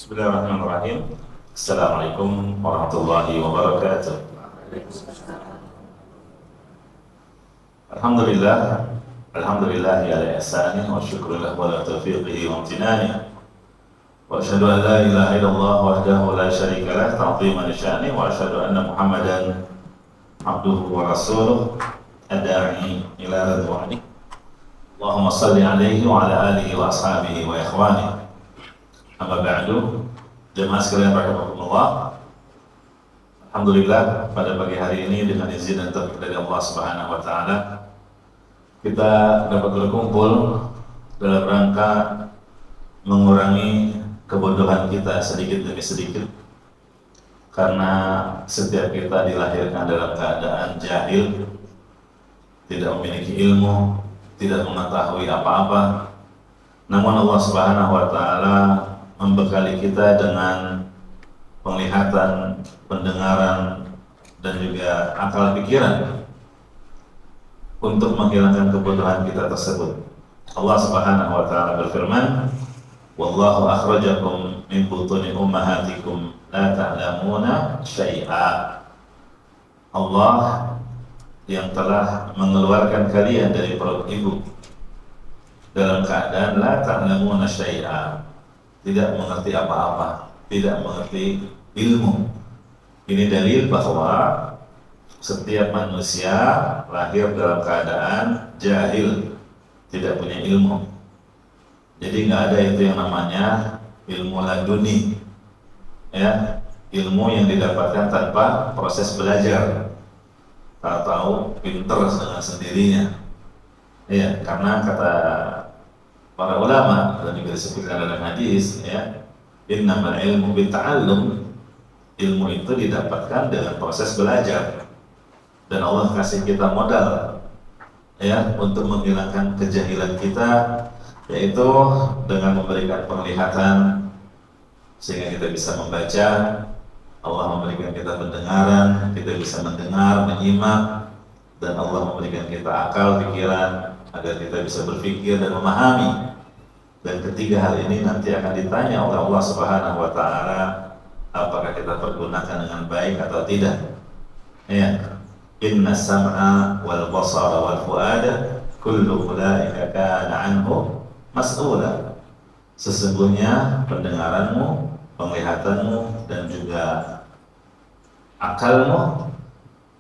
Bismillahirrahmanirrahim. Assalamualaikum warahmatullahi wabarakatuh. Alhamdulillah, alhamdulillah ala ihsanih wa syukru lahu ala taufiqihi wa amtinani. Wa asyhadu an la ilaha illallah wahdahu la syarika lah ta'ziman li sya'ni wa asyhadu anna Muhammadan abduhu wa rasuluh ad-da'i ila ridwani. Allahumma shalli alaihi wa ala alihi wa ashabihi wa ikhwani. Amma ba'du, jemaah sekalian rahimakumullah. Alhamdulillah pada pagi hari ini dengan izin dan taufik dari Allah Subhanahu wa taala kita dapat berkumpul dalam rangka mengurangi kebodohan kita sedikit demi sedikit. Karena setiap kita dilahirkan dalam keadaan jahil, tidak memiliki ilmu, tidak mengetahui apa-apa. Namun Allah Subhanahu wa taala membekali kita dengan penglihatan, pendengaran, dan juga akal pikiran untuk menghilangkan kebodohan kita tersebut. Allah Subhanahu wa taala berfirman, "Wallahu akhrajakum min butuni ummahatikum la ta'lamuna syai'a." Allah yang telah mengeluarkan kalian dari perut ibu dalam keadaan la ta'lamuna syai'a, tidak mengerti apa-apa, tidak mengerti ilmu. Ini dalil bahwa setiap manusia lahir dalam keadaan jahil, tidak punya ilmu. Jadi nggak ada itu yang namanya ilmu laduni, ya, ilmu yang didapatkan tanpa proses belajar. Tahu pinter dengan sendirinya, ya, karena kata para ulama dan juga disebutkan dalam hadis, ya, innamal ilmu bitta'allum, ilmu itu didapatkan dengan proses belajar. Dan Allah kasih kita modal, ya, untuk menghilangkan kejahilan kita, yaitu dengan memberikan penglihatan sehingga kita bisa membaca. Allah memberikan kita pendengaran, kita bisa mendengar, menyimak, dan Allah memberikan kita akal, pikiran agar kita bisa berpikir dan memahami. Dan ketiga hal ini nanti akan ditanya oleh Allah Subhanahu wa taala, apakah kita pergunakan dengan baik atau tidak. Ya. Inna sam'a wal basara wal fuada kullu ulaika kana anhu mas'ula. Sesungguhnya pendengaranmu, penglihatanmu, dan juga akalmu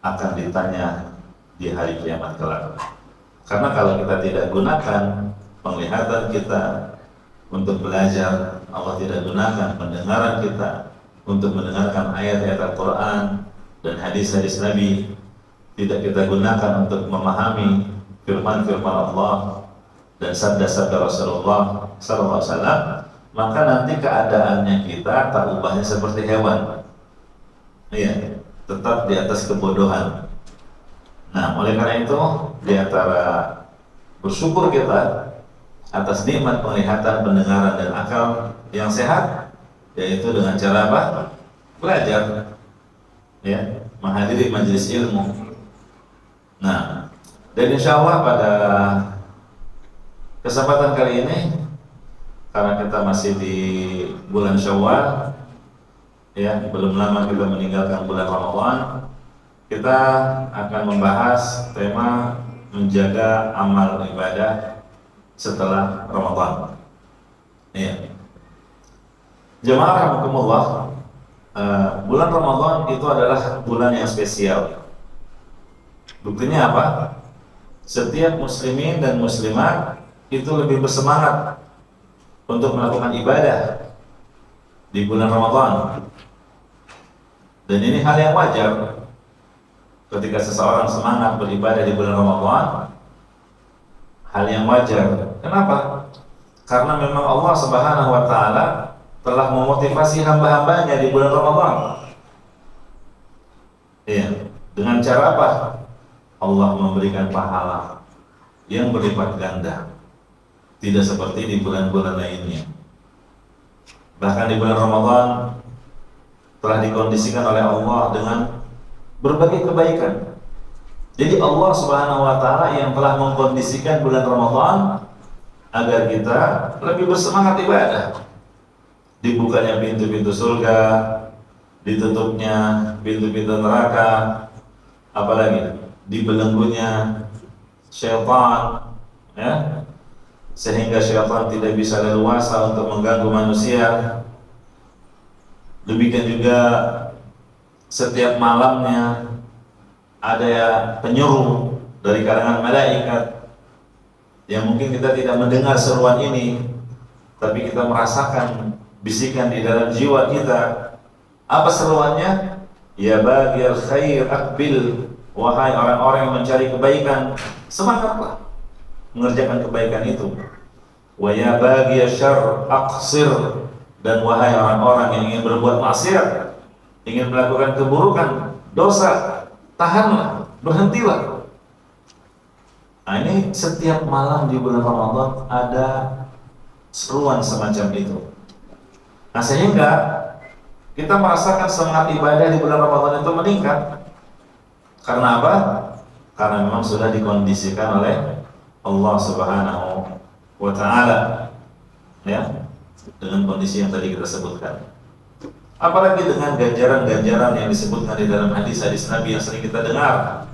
akan ditanya di hari kiamat kelak. Karena kalau kita tidak gunakan penglihatan kita untuk belajar, Allah tidak gunakan pendengaran kita untuk mendengarkan ayat-ayat Al-Quran dan hadis-hadis Nabi, tidak kita gunakan untuk memahami firman-firman Allah dan sabda-sabda Rasulullah SAW, maka nanti keadaannya kita tak ubahnya seperti hewan, iya, tetap di atas kebodohan. Nah, oleh karena itu, di antara bersyukur kita atas nikmat penglihatan, pendengaran, dan akal yang sehat, yaitu dengan cara apa? Belajar, ya, menghadiri majelis ilmu. Nah, dan insya Allah pada kesempatan kali ini, karena kita masih di bulan Syawal, ya, belum lama kita meninggalkan bulan Ramadan, kita akan membahas tema menjaga amal ibadah setelah Ramadan. Ya. Jemaah rahimakumullah, bulan Ramadan itu adalah bulan yang spesial. Buktinya apa? Setiap muslimin dan muslimat itu lebih bersemangat untuk melakukan ibadah di bulan Ramadan. Dan ini hal yang wajar. Ketika seseorang semangat beribadah di bulan Ramadan, hal yang wajar. Kenapa? Karena memang Allah Subhanahu wa taala telah memotivasi hamba-hambanya di bulan Ramadan. Iya, dengan cara apa? Allah memberikan pahala yang berlipat ganda. Tidak seperti di bulan-bulan lainnya. Bahkan di bulan Ramadan telah dikondisikan oleh Allah dengan berbagai kebaikan. Jadi Allah Subhanahu wa taala yang telah mengkondisikan bulan Ramadan agar kita lebih bersemangat ibadah. dibukanya pintu-pintu surga, ditutupnya pintu-pintu neraka, apalagi dibelenggunya syaitan, ya, sehingga syaitan tidak bisa leluasa untuk mengganggu manusia. Demikian juga setiap malamnya ada penyuruh dari kalangan malaikat yang mungkin kita tidak mendengar seruan ini, tapi kita merasakan bisikan di dalam jiwa kita. Apa seruannya? Ya baghil khair aqbil, wahai orang-orang yang mencari kebaikan, semangatlah mengerjakan kebaikan itu. Wa ya baghil syarr aqsir, dan wahai orang-orang yang ingin berbuat maksiat, ingin melakukan keburukan, dosa, tahanlah, berhentilah. Nah, ini setiap malam di bulan Ramadan ada seruan semacam itu. Nah, sehingga kita merasakan semangat ibadah di bulan Ramadan itu meningkat. Karena apa? Karena memang sudah dikondisikan oleh Allah Subhanahu wa Ta'ala, ya, dengan kondisi yang tadi kita sebutkan. Apalagi dengan ganjaran-ganjaran yang disebutkan di dalam hadis-hadis Nabi yang sering kita dengar.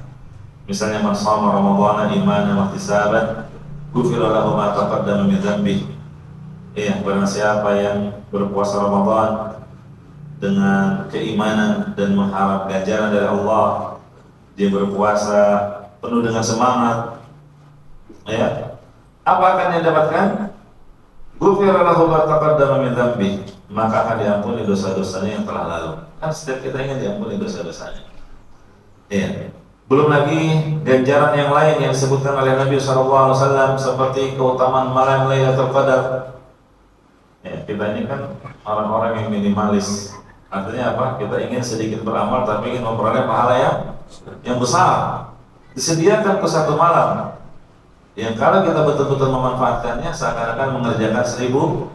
Misalnya, man shoma Ramadhana imanan wa ihtisaban ghufira lahu ma taqaddama min dzambi. Iya, barang siapa yang berpuasa Ramadan dengan keimanan dan mengharap ganjaran dari Allah, dia berpuasa penuh dengan semangat, ya, apa akan dia dapatkan? Ghufira lahu ma taqaddama min dzambi, maka akan diampuni dosa-dosanya yang telah lalu. Kan setiap kita ingin diampuni dosa-dosanya. Iya. Belum lagi ganjaran yang lain yang disebutkan oleh Nabi SAW seperti keutamaan malam Lailatul Qadar. Ya, kita ini kan orang-orang yang minimalis. Artinya apa? Kita ingin sedikit beramal tapi ingin memperoleh pahala yang besar. Disediakan ke satu malam yang kalau kita betul-betul memanfaatkannya seakan-akan mengerjakan 1000,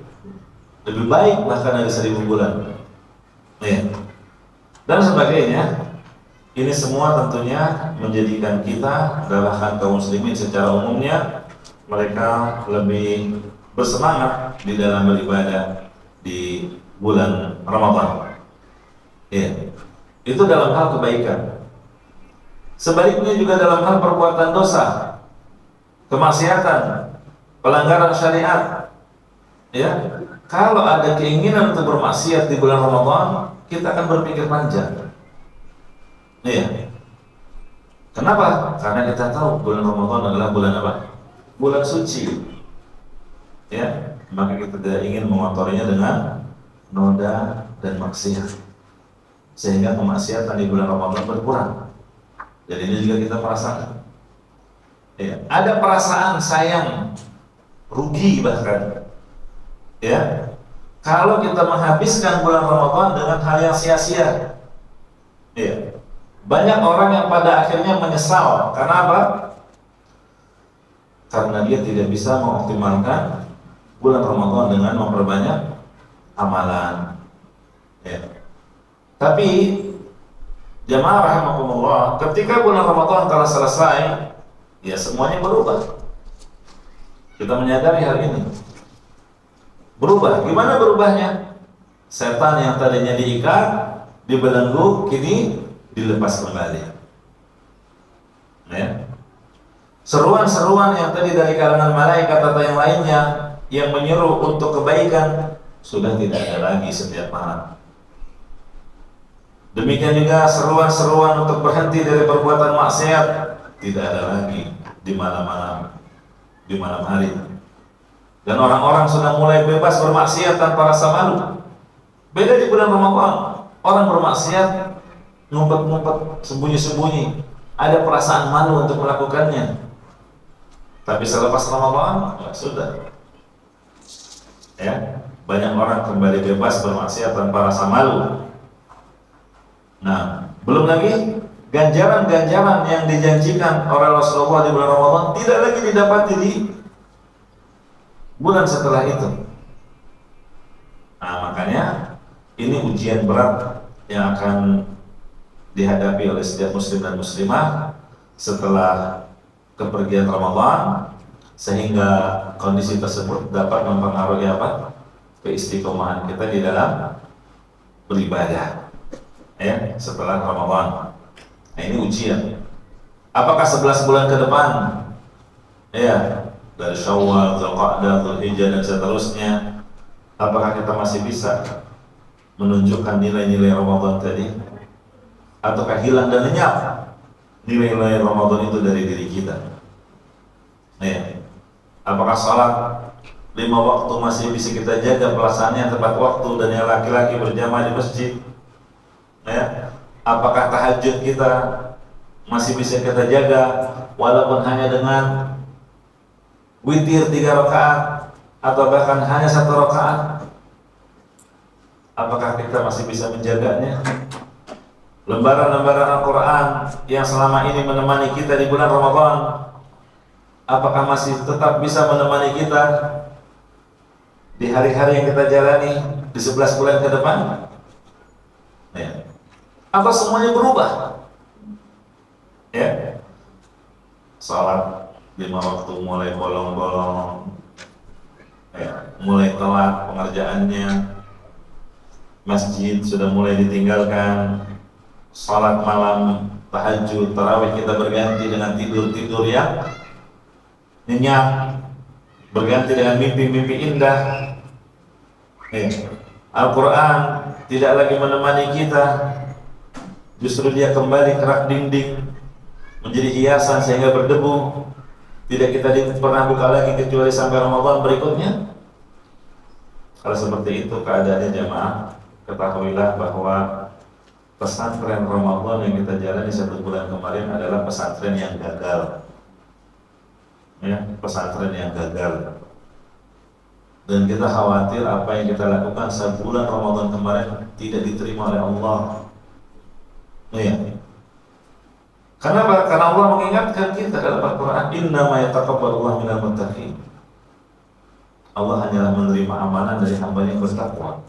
lebih baik bahkan dari 1000 bulan. Ya. Dan sebagainya. Ini semua tentunya menjadikan kita, bahkan kaum muslimin secara umumnya, mereka lebih bersemangat di dalam beribadah di bulan Ramadan. Ya. Itu dalam hal kebaikan. Sebaliknya juga dalam hal perbuatan dosa, kemaksiatan, pelanggaran syariat. Ya. Kalau ada keinginan untuk bermaksiat di bulan Ramadan, kita akan berpikir panjang. Iya. Kenapa? Karena kita tahu bulan Ramadan adalah bulan apa? Bulan suci. Ya, maka kita tidak ingin mengotorinya dengan noda dan maksiat, sehingga kemaksiatan di bulan Ramadan berkurang. Jadi ini juga kita merasakan. Ya, ada perasaan sayang, rugi bahkan. Ya, kalau kita menghabiskan bulan Ramadan dengan hal yang sia-sia. Ya. Banyak orang yang pada akhirnya menyesal. Karena apa? Karena dia tidak bisa mengoptimalkan bulan Ramadan dengan memperbanyak amalan. Ya. Tapi jamaah rahimakumullah, ketika bulan Ramadan telah selesai, ya semuanya berubah. Kita menyadari hal ini. Berubah. Gimana berubahnya? Setan yang tadinya diikat, dibelenggu, kini dilepas kembali. Ya. Seruan-seruan yang tadi dari kalangan malaikat atau yang lainnya yang menyuruh untuk kebaikan sudah tidak ada lagi setiap malam. Demikian juga seruan-seruan untuk berhenti dari perbuatan maksiat tidak ada lagi di malam-malam, di malam hari. Dan orang-orang sudah mulai bebas bermaksiat tanpa rasa malu. Beda di bulan Ramadan, orang bermaksiat ngumpet-ngumpet, sembunyi-sembunyi, ada perasaan malu untuk melakukannya. Tapi selepas Ramadan, ya sudah. Ya, banyak orang kembali bebas bermaksiat tanpa rasa malu. Nah, belum lagi ganjaran-ganjaran yang dijanjikan oleh Rasulullah di bulan Ramadan tidak lagi didapati di bulan setelah itu. Nah, makanya ini ujian berat yang akan dihadapi oleh setiap muslim dan muslimah setelah kepergian Ramadan, sehingga kondisi tersebut dapat mempengaruhi apa? keistiqomahan kita di dalam beribadah ya setelah Ramadan. Nah ini ujian. Apakah 11 bulan ke depan ya dari Syawal, Dzulqa'dah, Dzulhijjah dan seterusnya, apakah kita masih bisa menunjukkan nilai-nilai Ramadan tadi? Ataukah hilang dan lenyap nilai-nilai Ramadan itu dari diri kita? Ya. Apakah sholat 5 waktu masih bisa kita jaga pelaksanaannya tepat waktu dan yang laki-laki berjamaah di masjid? Ya. Apakah tahajud kita masih bisa kita jaga walaupun hanya dengan witir 3 rakaat atau bahkan hanya 1 rakaat? Apakah kita masih bisa menjaganya? Lembaran-lembaran Al-Quran yang selama ini menemani kita di bulan Ramadan, apakah masih tetap bisa menemani kita di hari-hari yang kita jalani di 11 bulan ke depan? Ya. Atau semuanya berubah? Ya. Salat 5 waktu mulai bolong-bolong, ya, mulai telat pengerjaannya, masjid sudah mulai ditinggalkan, salat malam, tahajud, tarawih kita berganti dengan tidur-tidur yang nyenyak, berganti dengan mimpi-mimpi indah. Al-Quran tidak lagi menemani kita, justru dia kembali kerak dinding, menjadi hiasan sehingga berdebu. Tidak kita pernah buka lagi kecuali sampai Ramadan berikutnya. Kalau seperti itu keadaannya jamaah, ketahuilah bahwa pesantren Ramadan yang kita jalani 1 bulan kemarin adalah pesantren yang gagal. Ya, pesantren yang gagal. Dan kita khawatir apa yang kita lakukan 1 bulan Ramadan kemarin tidak diterima oleh Allah. Ya. Karena Allah mengingatkan kita dalam Al-Quran, innama yataqabbalullahu minal muttaqin. Allah hanyalah menerima amalan dari hamba yang bertakwa,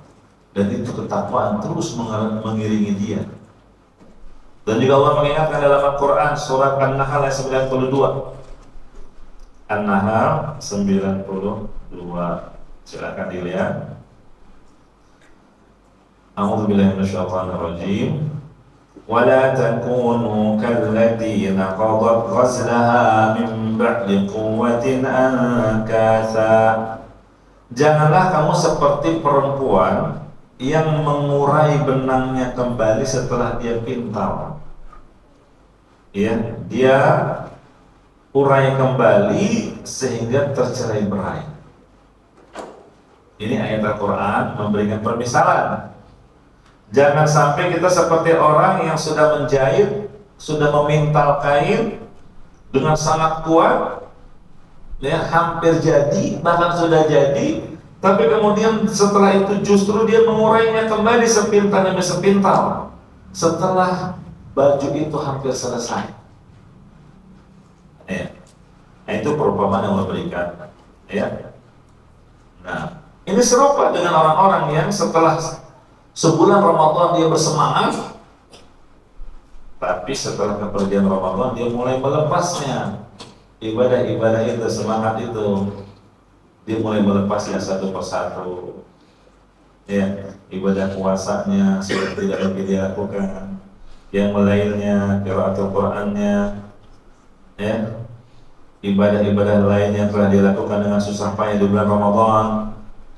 dan itu ketakwaan terus mengiringi dia. Dan juga Allah mengingatkan dalam Al-Quran surat An-Nahl ayat 92. An-Nahl 92. Silakan dilihat. A'udzubillahi minasyaitonir rajim. ولا تكونوا كالذين قضت غزلها من بعد قوة أنكاثا. Janganlah kamu seperti perempuan yang mengurai benangnya kembali setelah dia pintal. Ya, dia urai kembali sehingga tercerai-berai. Ini ayat Al-Quran memberikan permisalan. Jangan sampai kita seperti orang yang sudah menjahit, sudah memintal kain dengan sangat kuat, ya, hampir jadi, bahkan sudah jadi, tapi kemudian setelah itu justru dia mengurainya kembali sepintal demi sepintal setelah baju itu hampir selesai. Ya. Nah, itu perumpamaan yang Allah berikan. Ya. Nah, ini serupa dengan orang-orang yang setelah sebulan Ramadan dia bersemangat, tapi setelah kepergian Ramadan dia mulai melepasnya. Ibadah-ibadah itu, semangat itu, dia mulai melepasnya satu persatu. Ya, ibadah puasanya sudah tidak lagi dia lakukan. Yang lainnya, qiraatul Qur'annya, ya, ibadah-ibadah lainnya telah dilakukan dengan susah payah di bulan Ramadan.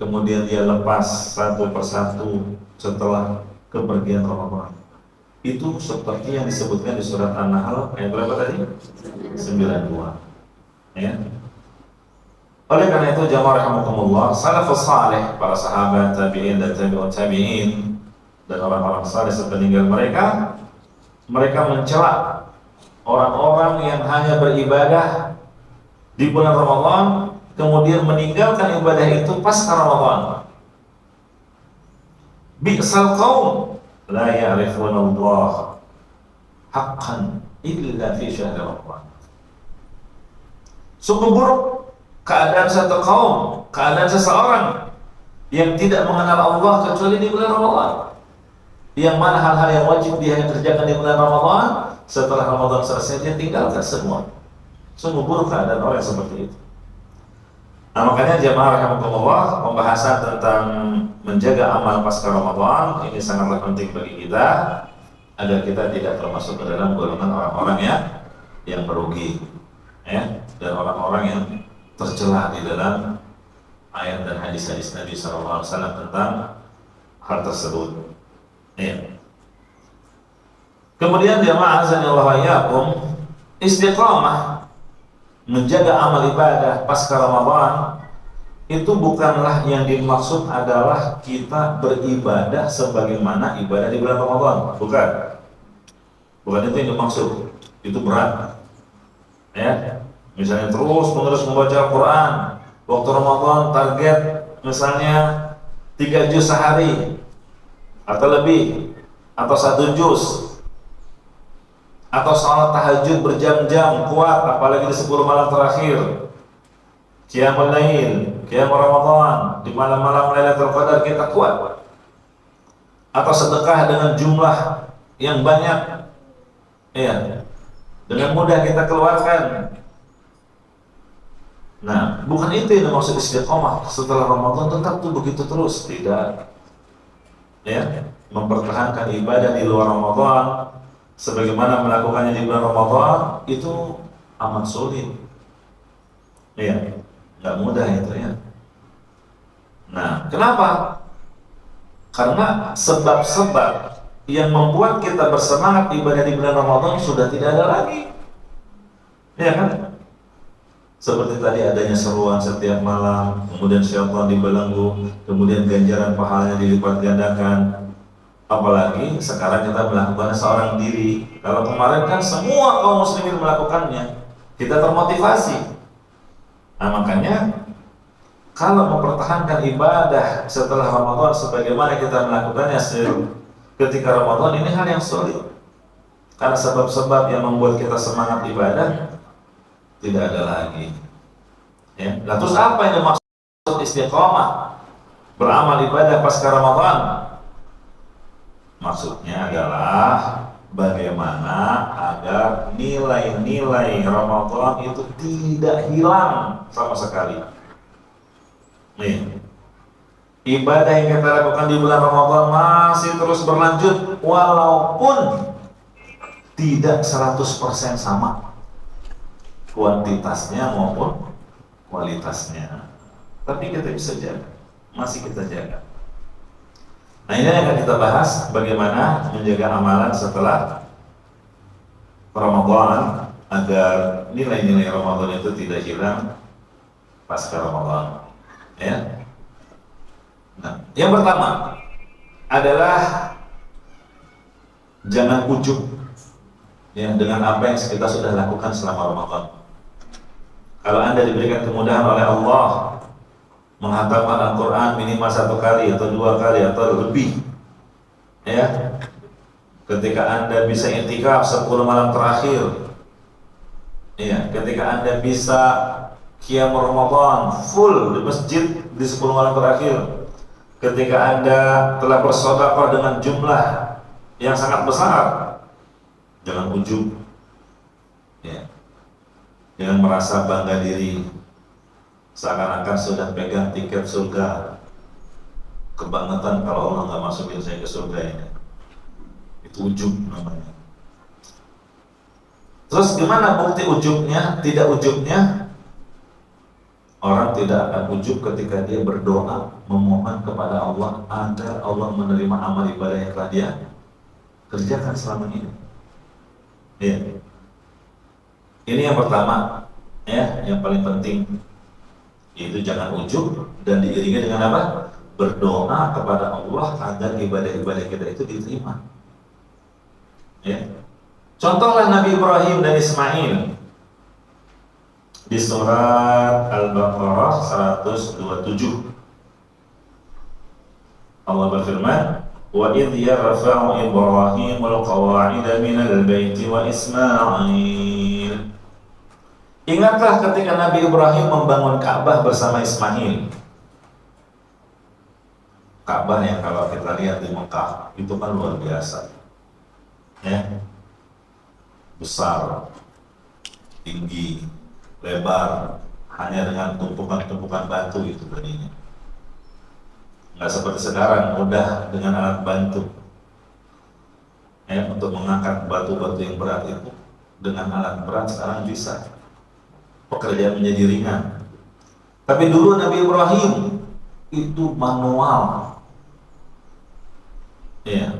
Kemudian dia lepas satu persatu setelah kepergian Ramadan. Itu seperti yang disebutkan di surat An-Nahl ayat berapa tadi? 92. Ya. Oleh karena itu jamaah rahimakumullah, salafus salih, para sahabat, tabi'in dan tabi'ut tabi'in dan orang-orang saleh sepeninggal mereka mencela orang-orang yang hanya beribadah di bulan Ramadan kemudian meninggalkan ibadah itu pasca Ramadan. Bi'sal qaum la ya'rifuna Allah haqqan illa fi syahr Ramadan. Sungguh buruk keadaan satu kaum, keadaan seseorang yang tidak mengenal Allah kecuali di bulan Ramadan. Yang mana hal-hal yang wajib dia kerjakan di bulan Ramadan, setelah Ramadan selesai dia tinggalkan semua. Sungguh buruk keadaan orang seperti itu. Nah, makanya jemaah rahimakumullah, pembahasan tentang menjaga amal pasca Ramadan ini sangatlah penting bagi kita agar kita tidak termasuk ke dalam golongan orang-orang yang merugi, ya, dan orang-orang yang tercela di dalam ayat dan hadis-hadis Nabi SAW tentang hal tersebut. Ya. Kemudian jamaah azanillahu wa iyyakum, istiqamah menjaga amal ibadah pasca Ramadan itu bukanlah yang dimaksud adalah kita beribadah sebagaimana ibadah di bulan Ramadan, bukan itu yang dimaksud. Itu berat, ya. Misalnya terus menerus membaca Al-Quran waktu Ramadan, target misalnya 3 juz sehari atau lebih, atau 1 juz, atau salat tahajud berjam-jam kuat, apalagi di 10 malam terakhir, qiyamul lail, qiyam Ramadan, di malam-malam Lailatul Qadar kita kuat, atau sedekah dengan jumlah yang banyak, ya, dengan mudah kita keluarkan. Nah, bukan itu yang dimaksud istiqomah setelah Ramadan tetap tuh begitu terus, tidak, ya. Mempertahankan ibadah di luar Ramadan sebagaimana melakukannya di bulan Ramadan itu amat sulit, ya, nggak mudah itu, ya. Nah, kenapa? Karena sebab-sebab yang membuat kita bersemangat ibadah di bulan Ramadan sudah tidak ada lagi, ya kan? Seperti tadi adanya seruan setiap malam, kemudian syaitan dibelenggu, kemudian ganjaran pahalanya dilipat gandakan. Apalagi sekarang kita melakukannya seorang diri. Kalau kemarin kan semua kaum muslimin melakukannya, kita termotivasi. Nah, makanya kalau mempertahankan ibadah setelah Ramadan sebagaimana kita melakukannya ketika Ramadan, ini hal yang sulit. Karena sebab-sebab yang membuat kita semangat ibadah tidak ada lagi, ya. Nah, terus apa yang dimaksud istiqomah beramal ibadah pasca Ramadan? Maksudnya adalah bagaimana agar nilai-nilai Ramadan itu tidak hilang sama sekali. Nih, ibadah yang kita lakukan di bulan Ramadan masih terus berlanjut walaupun tidak 100% sama kuantitasnya maupun kualitasnya, tapi kita bisa jaga, masih kita jaga. Nah, ini yang akan kita bahas, bagaimana menjaga amalan setelah Ramadan agar nilai-nilai Ramadan itu tidak hilang pasca Ramadan, ya. Nah, yang pertama adalah jangan ujub, ya, dengan apa yang kita sudah lakukan selama Ramadan. Kalau Anda diberikan kemudahan oleh Allah menghatamkan Al-Quran minimal 1 kali atau 2 kali atau lebih, ya, ketika Anda bisa i'tikaf 10 malam terakhir, ya, ketika Anda bisa qiyam Ramadan full di masjid di 10 malam terakhir, ketika Anda telah bersedekah dengan jumlah yang sangat besar, jangan ujub, ya. Jangan merasa bangga diri seakan-akan sudah pegang tiket surga, kebangetan kalau Allah nggak masukin saya ke surga ini. Itu ujub namanya. Terus gimana bukti ujubnya? Tidak ujubnya, orang tidak akan ujub ketika dia berdoa memohon kepada Allah agar Allah menerima amal ibadah yang telah dia kerjakan selama ini, ya. Ini yang pertama, ya, yang paling penting, yaitu jangan ujub dan diiringi dengan apa? Berdoa kepada Allah agar ibadah-ibadah kita itu diterima, ya. Contohlah Nabi Ibrahim dan Ismail di surat Al-Baqarah 127. Allah berfirman, wa idh yarfa'u Ibrahimul qawa'ida minal baiti wa Ismail. Ingatlah ketika Nabi Ibrahim membangun Ka'bah bersama Ismail. Ka'bah yang kalau kita lihat di Mekah itu kan luar biasa, ya, besar, tinggi, lebar, hanya dengan tumpukan-tumpukan batu itu tadinya. Nggak seperti sekarang, mudah dengan alat bantu. Ya, untuk mengangkat batu-batu yang berat itu dengan alat berat sekarang bisa. Pekerjaan menjadi ringan. Tapi dulu Nabi Ibrahim itu manual. Ya,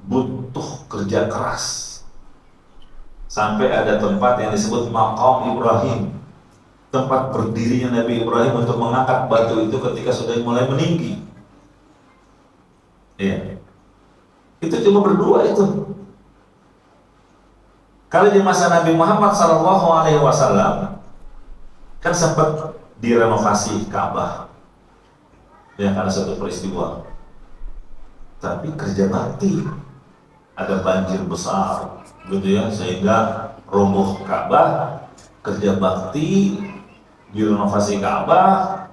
butuh kerja keras. Sampai ada tempat yang disebut Maqam Ibrahim, tempat berdirinya Nabi Ibrahim untuk mengangkat batu itu ketika sudah mulai meninggi. Ya, itu cuma berdua itu. Kalau di masa Nabi Muhammad SAW kan sempat direnovasi Ka'bah, ya karena satu peristiwa. Tapi kerja bakti, ada banjir besar, gitu ya, sehingga roboh Ka'bah. Kerja bakti, direnovasi Ka'bah,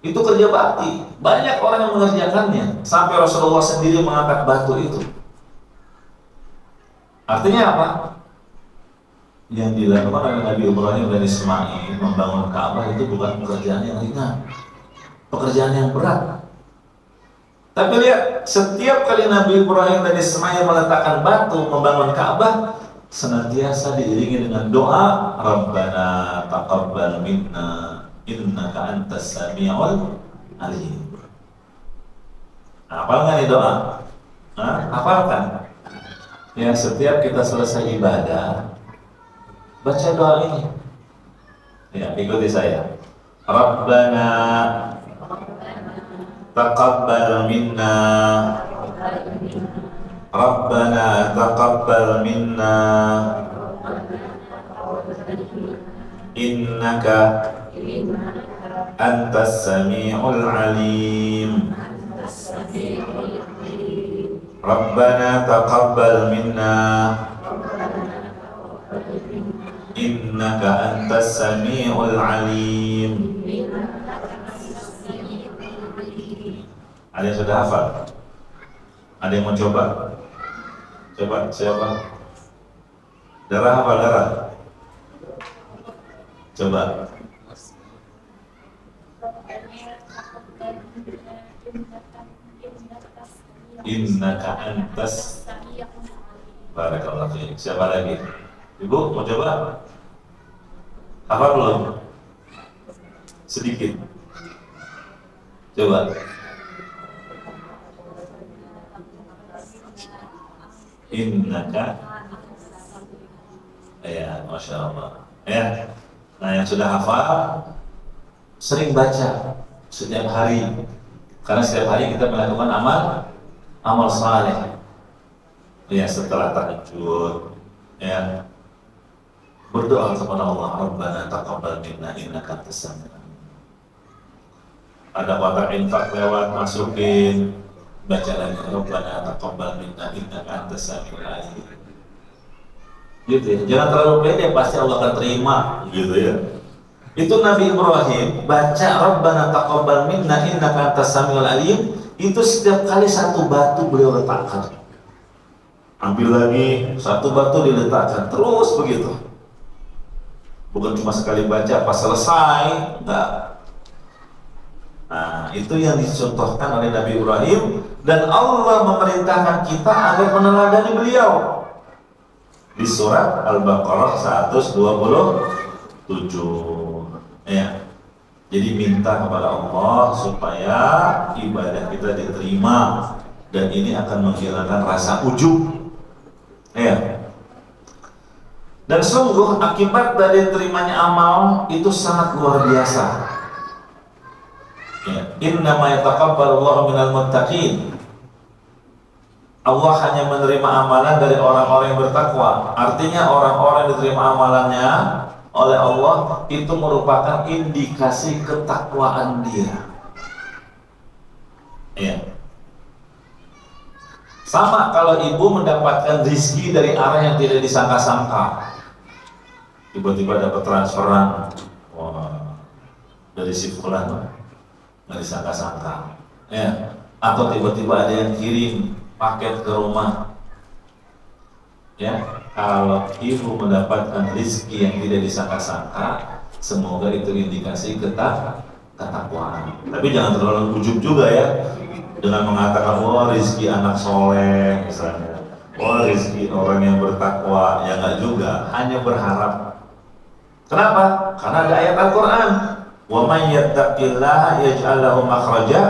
itu kerja bakti. Banyak orang yang mengerjakannya, sampai Rasulullah sendiri mengangkat batu itu. Artinya apa? Yang dilakukan oleh Nabi Ibrahim dan Ismail membangun Ka'bah itu bukan pekerjaan yang ringan, pekerjaan yang berat. Tapi lihat, setiap kali Nabi Ibrahim dan Ismail meletakkan batu membangun Ka'bah, senantiasa diiringi dengan doa, Rabbana taqabbal minna innaka antas sami'ul alim. Hafal nggak nih doa? Hafalkan. Ya, setiap kita selesai ibadah, baca doa ini. Ya, ikuti saya. Rabbana taqabbal minna, Rabbana taqabbal minna innaka antas sami'ul alim. Rabbana taqabbal minna innaka antas sami'ul alim. Ada yang sudah hafal? Ada yang mau coba? Coba, siapa? Darah hafal darah? Coba. Innaka antas. Barakallahu fiik. Siapa lagi? Ibu mau coba? Hafal belum? Sedikit. Coba. Innaka. Ya, Masya Allah. Ya. Nah, yang sudah hafal sering baca setiap hari, karena setiap hari kita melakukan amal saleh. Ya, setelah tahajud, ya, berdoa kepada Allah, Rabbana taqabbal minna innaka antas sami'ul alim. Ada kotak infak lewat, masukin, baca lagi, Rabbana taqabbal minna innaka antas sami'ul alim. Gitu ya. Jangan terlalu pede, pasti Allah akan terima, gitu ya. Itu Nabi Ibrahim baca Rabbana taqabbal minna innaka antas sami'ul alim, itu setiap kali satu batu beliau letakkan. Ambil lagi, satu batu diletakkan, terus begitu. Bukan cuma sekali baca, pas selesai, enggak. Nah, itu yang dicontohkan oleh Nabi Ibrahim, dan Allah memerintahkan kita agar meneladani beliau di surat Al-Baqarah 127. Ya. Jadi minta kepada Allah supaya ibadah kita diterima, dan ini akan menghilangkan rasa ujub. Ya. Dan sungguh akibat dari terimanya amal itu sangat luar biasa. Ya. Innama yataqabbalullahu minal muttaqin. Allah hanya menerima amalan dari orang-orang yang bertakwa. Artinya orang-orang yang diterima amalannya oleh Allah itu merupakan indikasi ketakwaan dia. Ya. Sama kalau ibu mendapatkan rezeki dari arah yang tidak disangka-sangka. Tiba-tiba dapat transferan, wah, dari si fulan, nggak disangka-sangka. Ya. Atau tiba-tiba ada yang kirim paket ke rumah. Ya, kalau ibu mendapatkan rezeki yang tidak disangka-sangka, Semoga itu indikasi ketakwaan. Tapi jangan terlalu ujub juga ya, dengan mengatakan wah rizki anak soleh misalnya, wah rizki orang yang bertakwa, ya nggak juga, hanya berharap. Kenapa? Karena ada ayat Al-Quran, wa may yattaqillaha yaj'al lahu makhraja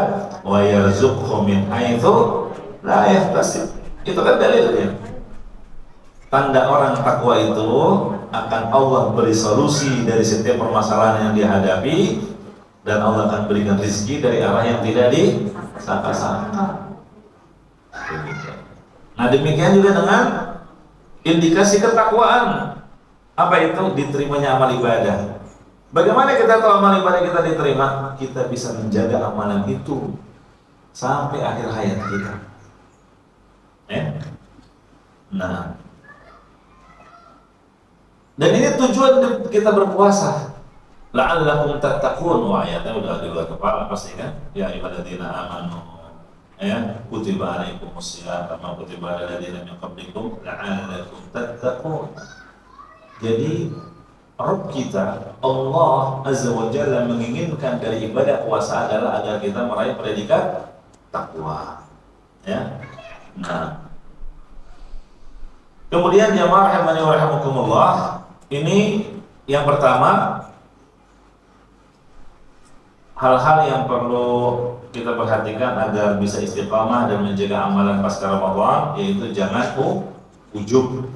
wa yarzuqhu min haitsu la yahtasib. Itu kan dalilnya. Tanda orang takwa itu akan Allah beri solusi dari setiap permasalahan yang dihadapi, dan Allah akan berikan rezeki dari arah yang tidak disangka-sangka. Nah demikian juga dengan indikasi ketakwaan. Apa itu? Diterimanya amal ibadah. Bagaimana kita tahu amal ibadah kita diterima? Kita bisa menjaga amalan itu sampai akhir hayat kita. Nah, dan ini tujuan kita berpuasa. La'allakum tattaqun. Wah, ayatnya udah di luar kepala pasti kan? Ya ayyuhalladzina amanu, ya kutiba alaikumus syiyam kama kutiba alal ladzina min qablikum la'allakum tattaqun. Jadi Rabb kita Allah Azza wa Jalla menginginkan dari ibadah puasa adalah agar kita meraih predikat takwa. Ya. Nah, kemudian jamaah rahimani wa rahimakumullah, ini yang pertama, hal-hal yang perlu kita perhatikan agar bisa istiqamah dan menjaga amalan pasca Ramadan, yaitu jangan ujub,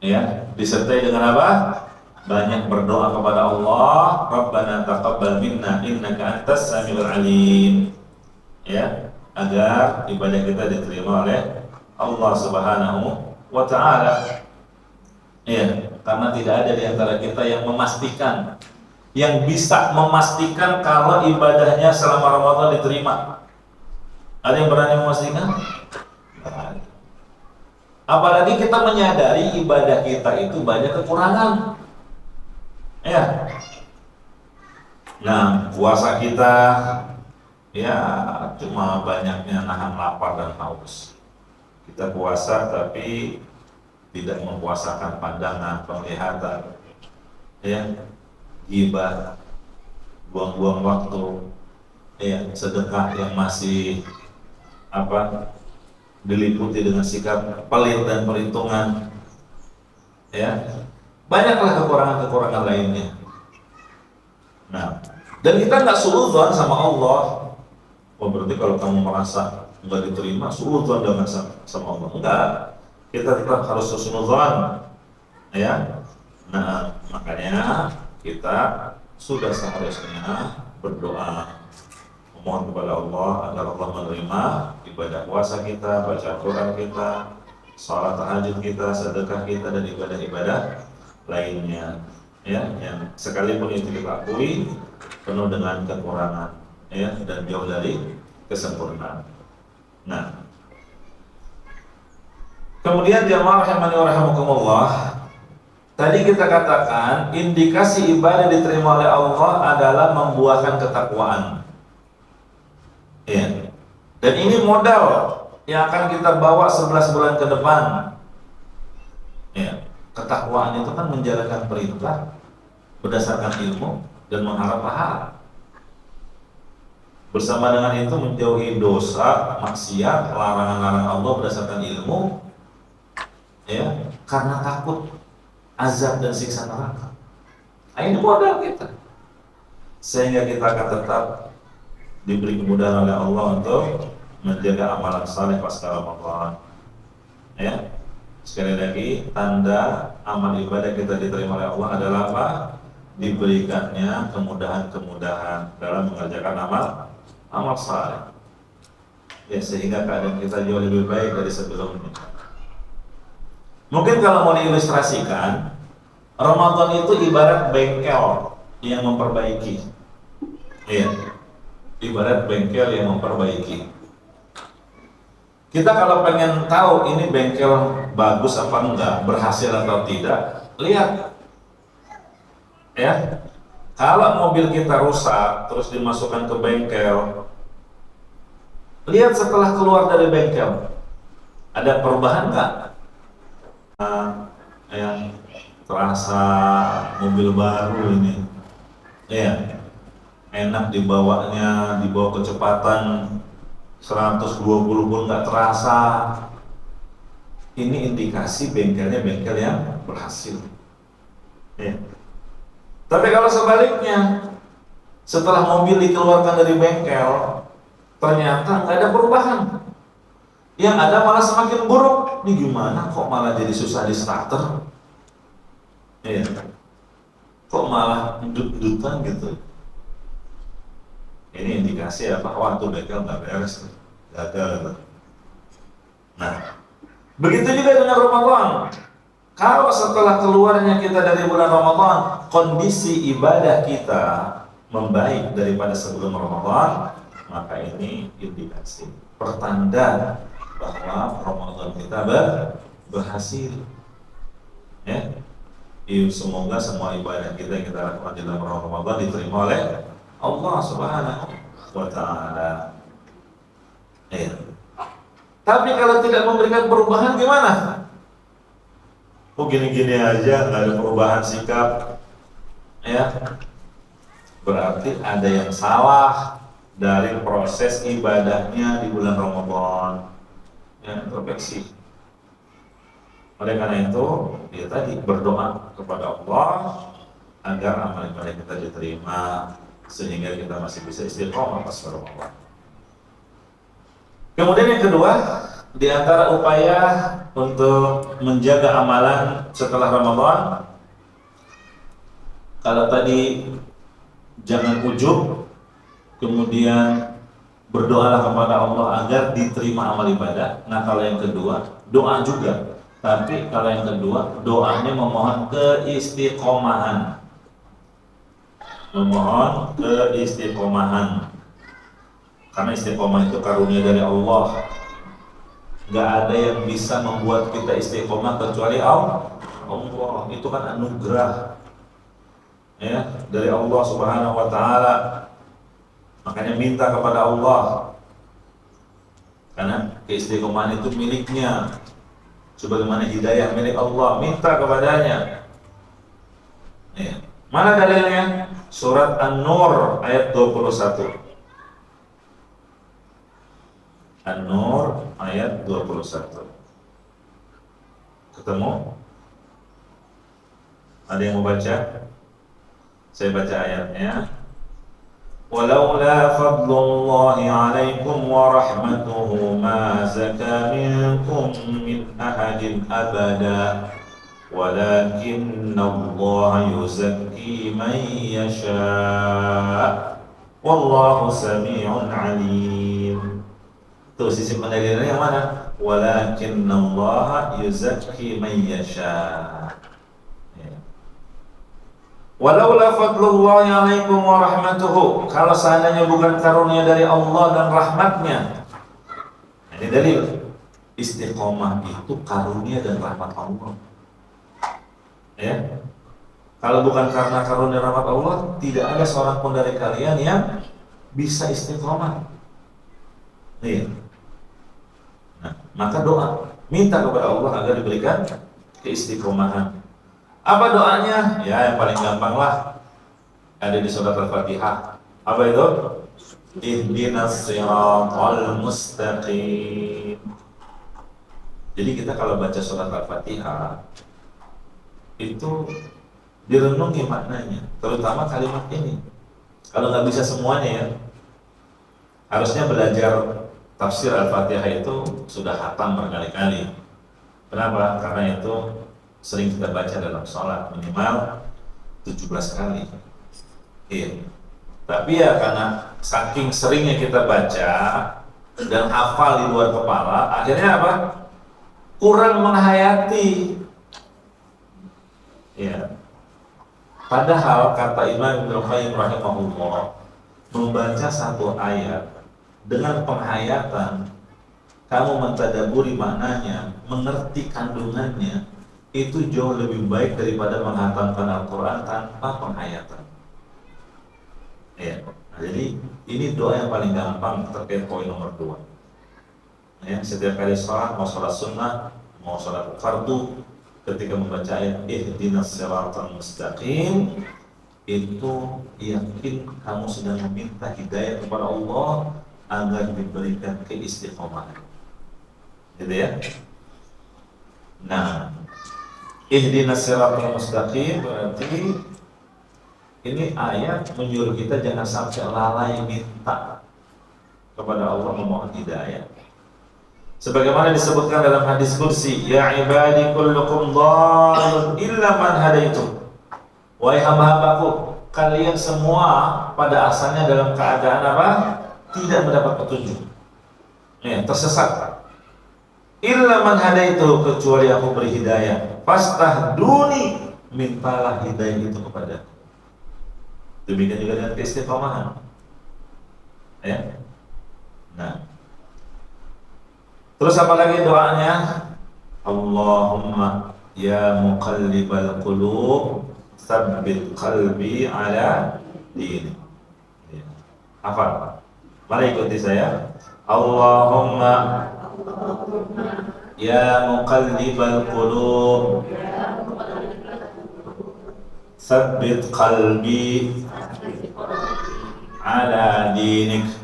ya, disertai dengan apa? Banyak berdoa kepada Allah, Rabbana taqabbal minna innaka antas samiul alim, ya, agar ibadah kita diterima oleh Allah Subhanahu wa ta'ala. Ya, karena tidak ada di antara kita yang memastikan, yang bisa memastikan kalau ibadahnya selama Ramadan diterima. Ada yang berani memastikan? Apalagi kita menyadari ibadah kita itu banyak kekurangan. Ya. Nah, puasa kita ya cuma banyaknya nahan lapar dan haus. Kita puasa tapi tidak mempuasakan pandangan, penglihatan, ya, ghibah, buang-buang waktu, ya, sedekah yang masih diliputi dengan sikap pelit dan perhitungan, ya, banyaklah kekurangan-kekurangan lainnya. Nah, dan kita nggak suudzon sama Allah. Oh, berarti kalau kamu merasa nggak diterima, suudzon dengan sama Allah. Enggak, kita tetap harus husnudzon, ya. Nah, makanya kita sudah seharusnya berdoa, memohon kepada Allah agar Allah menerima ibadah puasa kita, baca Quran kita, salat tahajud kita, sedekah kita, dan ibadah-ibadah lainnya, ya, yang sekalipun itu kita akui penuh dengan kekurangan, ya, dan jauh dari kesempurnaan. Nah, kemudian jamaah rahimani wa rahimakumullah, tadi kita katakan indikasi ibadah diterima oleh Allah adalah membuahkan ketakwaan. Ya. Dan ini modal yang akan kita bawa 11 bulan ke depan. Ya. Ketakwaan itu kan menjalankan perintah berdasarkan ilmu dan mengharap pahala. Bersama dengan itu menjauhi dosa, maksiat, larangan-larangan Allah berdasarkan ilmu, ya, karena takut azab dan siksa neraka. Nah, ini modal kita, sehingga kita akan tetap diberi kemudahan oleh Allah untuk menjaga amalan saleh pasca Ramadan. Ya, sekali lagi, tanda amal ibadah kita diterima oleh Allah adalah apa? Diberikannya kemudahan-kemudahan dalam mengerjakan amal saleh. Ya, sehingga keadaan kita jauh lebih baik dari sebelumnya. Mungkin kalau mau diilustrasikan, Ramadan itu ibarat bengkel yang memperbaiki. Iya, ibarat bengkel yang memperbaiki. Kita kalau pengen tahu ini bengkel bagus apa enggak, berhasil atau tidak, lihat. Ya, kalau mobil kita rusak terus dimasukkan ke bengkel, lihat setelah keluar dari bengkel, ada perubahan enggak? Yang terasa mobil baru ini, Ya, enak dibawanya, dibawa kecepatan 120 pun nggak terasa. Ini indikasi bengkelnya bengkel yang berhasil. Ya. Tapi kalau sebaliknya, setelah mobil dikeluarkan dari bengkel, ternyata nggak ada perubahan. Yang ada malah semakin buruk. Ini gimana kok malah jadi susah di starter? Ya. Kok malah duduk-dudukan gitu? Ini indikasi apa? Wah, tuh bengkel nggak beres, gagal. Nah, begitu juga dengan Ramadan. Kalau setelah keluarnya kita dari bulan Ramadan, kondisi ibadah kita membaik daripada sebelum Ramadan, maka ini indikasi pertanda bahwa Ramadan kita berhasil. Ya, semoga semua ibadah kita yang kita lakukan di dalam Ramadan diterima oleh Allah Subhanahu wa Ta'ala. Ya. Tapi kalau tidak memberikan perubahan gimana? Oh, gini-gini aja, nggak ada perubahan sikap, ya. Berarti ada yang salah dari proses ibadahnya di bulan Ramadan. Ya, introspeksi. Oleh karena itu, dia tadi berdoa kepada Allah agar amal ibadah kita diterima sehingga kita masih bisa istiqomah pas Ramadan. Kemudian yang kedua, di antara upaya untuk menjaga amalan setelah Ramadan, kalau tadi jangan ujub, kemudian berdoalah kepada Allah agar diterima amal ibadah. Nah, kalau yang kedua, doa juga. Tapi kalau yang kedua, doanya memohon keistiqomahan. Memohon keistiqomahan. Karena istiqomah itu karunia dari Allah. Gak ada yang bisa membuat kita istiqomah kecuali Allah. Itu kan anugerah, ya, dari Allah Subhanahu wa Ta'ala. Makanya minta kepada Allah, karena keistiqomahan itu miliknya, sebagaimana hidayah milik Allah. Minta kepadanya, ya. Mana dalilnya? Surat An-Nur ayat 21. An-Nur ayat 21. Ketemu? Ada yang mau baca? Saya baca ayatnya. Walaula fadlullahi 'alaikum wa rahmatuhu ma zaka minkum min ahadin abada walakinnallaha yuzakki man yasha wallahu sami'un 'alim. Tuh sisi pendalilannya yang mana? Walakinnallaha yuzakki man yasha. Walaula fadlullahi 'alaikum wa rahmatuhu. Kalau seandainya bukan karunia dari Allah dan rahmatnya. Ini dalil. Istiqomah itu karunia dan rahmat Allah. Ya. Kalau bukan karena karunia rahmat Allah, tidak ada seorang pun dari kalian yang bisa istiqomah. Iya. Nah, maka doa, minta kepada Allah agar diberikan keistiqomahan. Apa doanya? Ya, yang paling gampang lah, ada di surat Al-Fatihah. Apa itu? Ihdinas siratal mustaqim. Jadi kita kalau baca surat Al-Fatihah itu direnungi maknanya, terutama kalimat ini. Kalau nggak bisa semuanya ya, harusnya belajar tafsir Al-Fatihah itu sudah hatam berkali-kali. Kenapa? Karena itu sering kita baca dalam sholat minimal 17 kali. Iya. Tapi ya karena saking seringnya kita baca dan hafal di luar kepala, akhirnya apa? Kurang menghayati. Ya. Padahal kata Imam Ibnu Qayyim rahimahullah, membaca satu ayat dengan penghayatan, kamu mentadaburi maknanya, mengerti kandungannya, itu jauh lebih baik daripada menghatamkan Al-Quran tanpa penghayatan. Ya. Nah, jadi ini doa yang paling gampang terkait poin nomor 2. Ya, setiap kali sholat, mau sholat sunnah, mau sholat fardu, ketika membaca ayat ihdinas siratal mustaqim, itu yakin kamu sedang meminta hidayah kepada Allah agar diberikan keistiqomahan. Gitu ya. Nah, ihdinas siratal mustaqim berarti ini ayat menyuruh kita jangan sampai lalai minta kepada Allah memohon hidayah. Sebagaimana disebutkan dalam hadis kursi, ya ibadi kullukum dhalun illa man hadaitu. Wahai hamba-hambaku, kalian semua pada asalnya dalam keadaan apa? Tidak mendapat petunjuk. Ya, tersesat. Illa man hadaitu, kecuali aku beri hidayah. Fastahduni, mintalah hidayah itu kepada. Demikian juga dengan keistiqomahan. Ya. Nah. Terus apa lagi doanya? Allahumma ya muqallibal qulub tsabbit qalbi ala dinik. Hafal. Mari ikuti saya. Allahumma ya muqallibal qulub tsabbit qalbi ala dinik.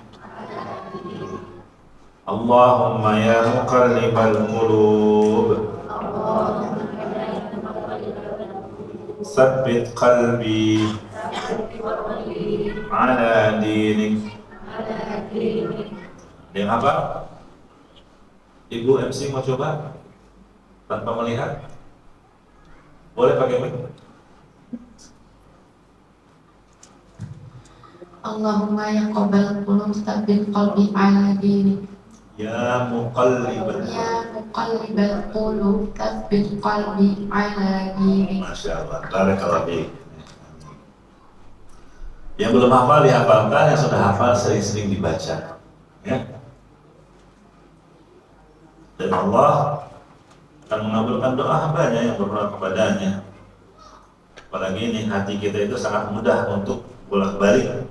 Allahumma ya muqallibal qulub tsabbit qalbi ala dinik. Ada yang apa? Ibu MC mau coba tanpa melihat? Boleh pakai mic? Allahumma ya qabal qulub tsabbit qalbi ala dinik. Ya muqallibal qulub tsabbit qalbi ala dinik. Masya Allah, barakallahu fiik. Yang belum hafal dihafalkan, yang sudah hafal sering-sering dibaca. Ya. Dan Allah akan mengabulkan doa hambanya yang berdoa kepadanya. Apalagi ini hati kita itu sangat mudah untuk bolak-balik.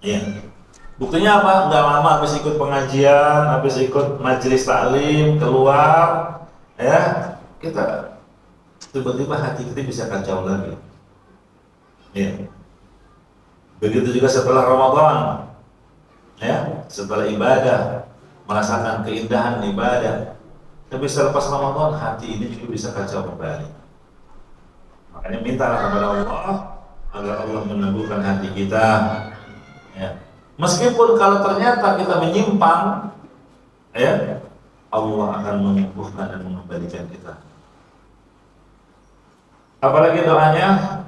Ya. Buktinya apa? Nggak lama habis ikut pengajian, habis ikut majelis taklim, keluar, ya kita tiba-tiba hati kita bisa kacau lagi. Ya. Begitu juga setelah Ramadan, ya, setelah ibadah, merasakan keindahan ibadah. Tapi selepas Ramadan hati ini juga bisa kacau kembali. Makanya mintalah kepada Allah agar Allah meneguhkan hati kita. Ya. Meskipun kalau ternyata kita menyimpang, ya, Allah akan mengukuhkan dan mengembalikan kita. Apalagi doanya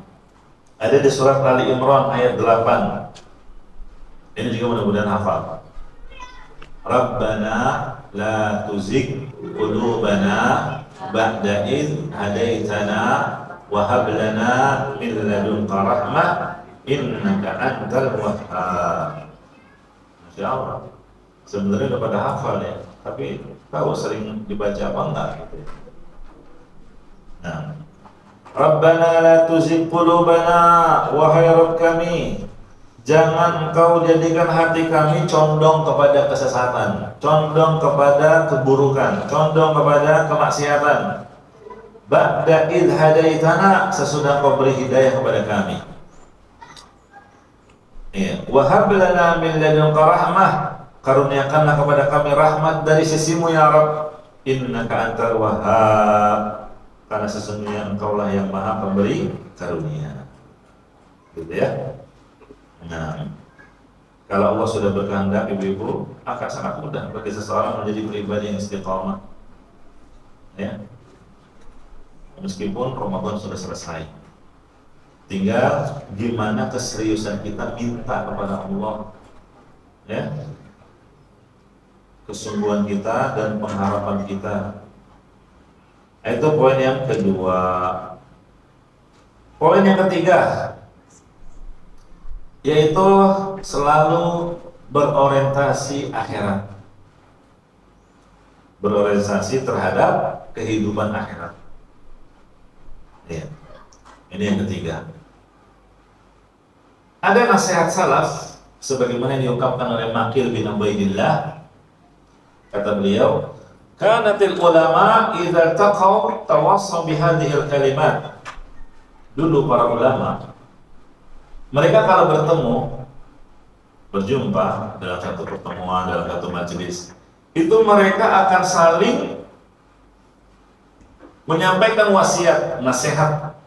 ada di surat Ali Imran ayat 8. Ini juga mudah-mudahan hafal. Rabbana la tuzigh qulubana ba'da id hadaitana wa hab lana min ladunka rahmah innaka antal wahhab. Masya Allah. Sebenarnya udah pada hafal ya, tapi tahu sering dibaca apa enggak gitu. Nah, Rabbana la tuzigh qulubana, wahai Rabb kami, jangan engkau jadikan hati kami condong kepada kesesatan, condong kepada keburukan, condong kepada kemaksiatan. Ba'da idh hadaitana, sesudah kau beri hidayah kepada kami. Ya, wa hab lana min ladunka rahmah, karuniakanlah kepada kami rahmat dari sisimu ya Rabb. Innaka antal wahhab, karena sesungguhnya engkaulah yang maha pemberi karunia. Gitu ya. Nah, kalau Allah sudah berkehendak, ibu-ibu, akan sangat mudah bagi seseorang menjadi pribadi yang istiqamah. Ya. Meskipun Ramadan sudah selesai, tinggal gimana keseriusan kita minta kepada Allah, ya, kesungguhan kita dan pengharapan kita. Itu poin yang kedua. Poin yang ketiga, yaitu selalu berorientasi akhirat, berorientasi terhadap kehidupan akhirat. Ya. Ini yang ketiga. Ada nasihat salaf sebagaimana diungkapkan oleh Maqil bin Ubaidillah. Kata beliau, kanatil ulama idza taqaw tawassaw bihadhil kalimat. Dulu para ulama Mereka kalau berjumpa dalam satu pertemuan, dalam satu majelis, itu mereka akan saling menyampaikan wasiat, nasihat.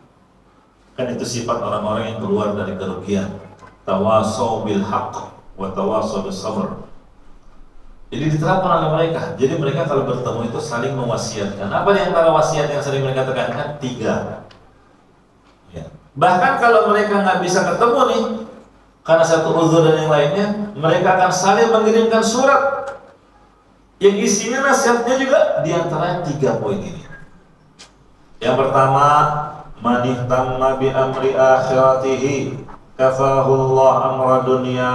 Kan itu sifat orang-orang yang keluar dari kerugian. Tawasau bil haqq wa tawasau bis sabr. Jadi diterapkan oleh mereka. Jadi mereka kalau bertemu itu saling mewasiatkan. Apa di antara wasiat yang sering mereka tekankan? 3. Ya. Bahkan kalau mereka nggak bisa ketemu nih, karena satu uzur dan yang lainnya, mereka akan saling mengirimkan surat yang isinya nasihatnya juga di antara 3 poin ini. Yang pertama, man ihtamma bi amri akhiratihi kafahullah amra dunya.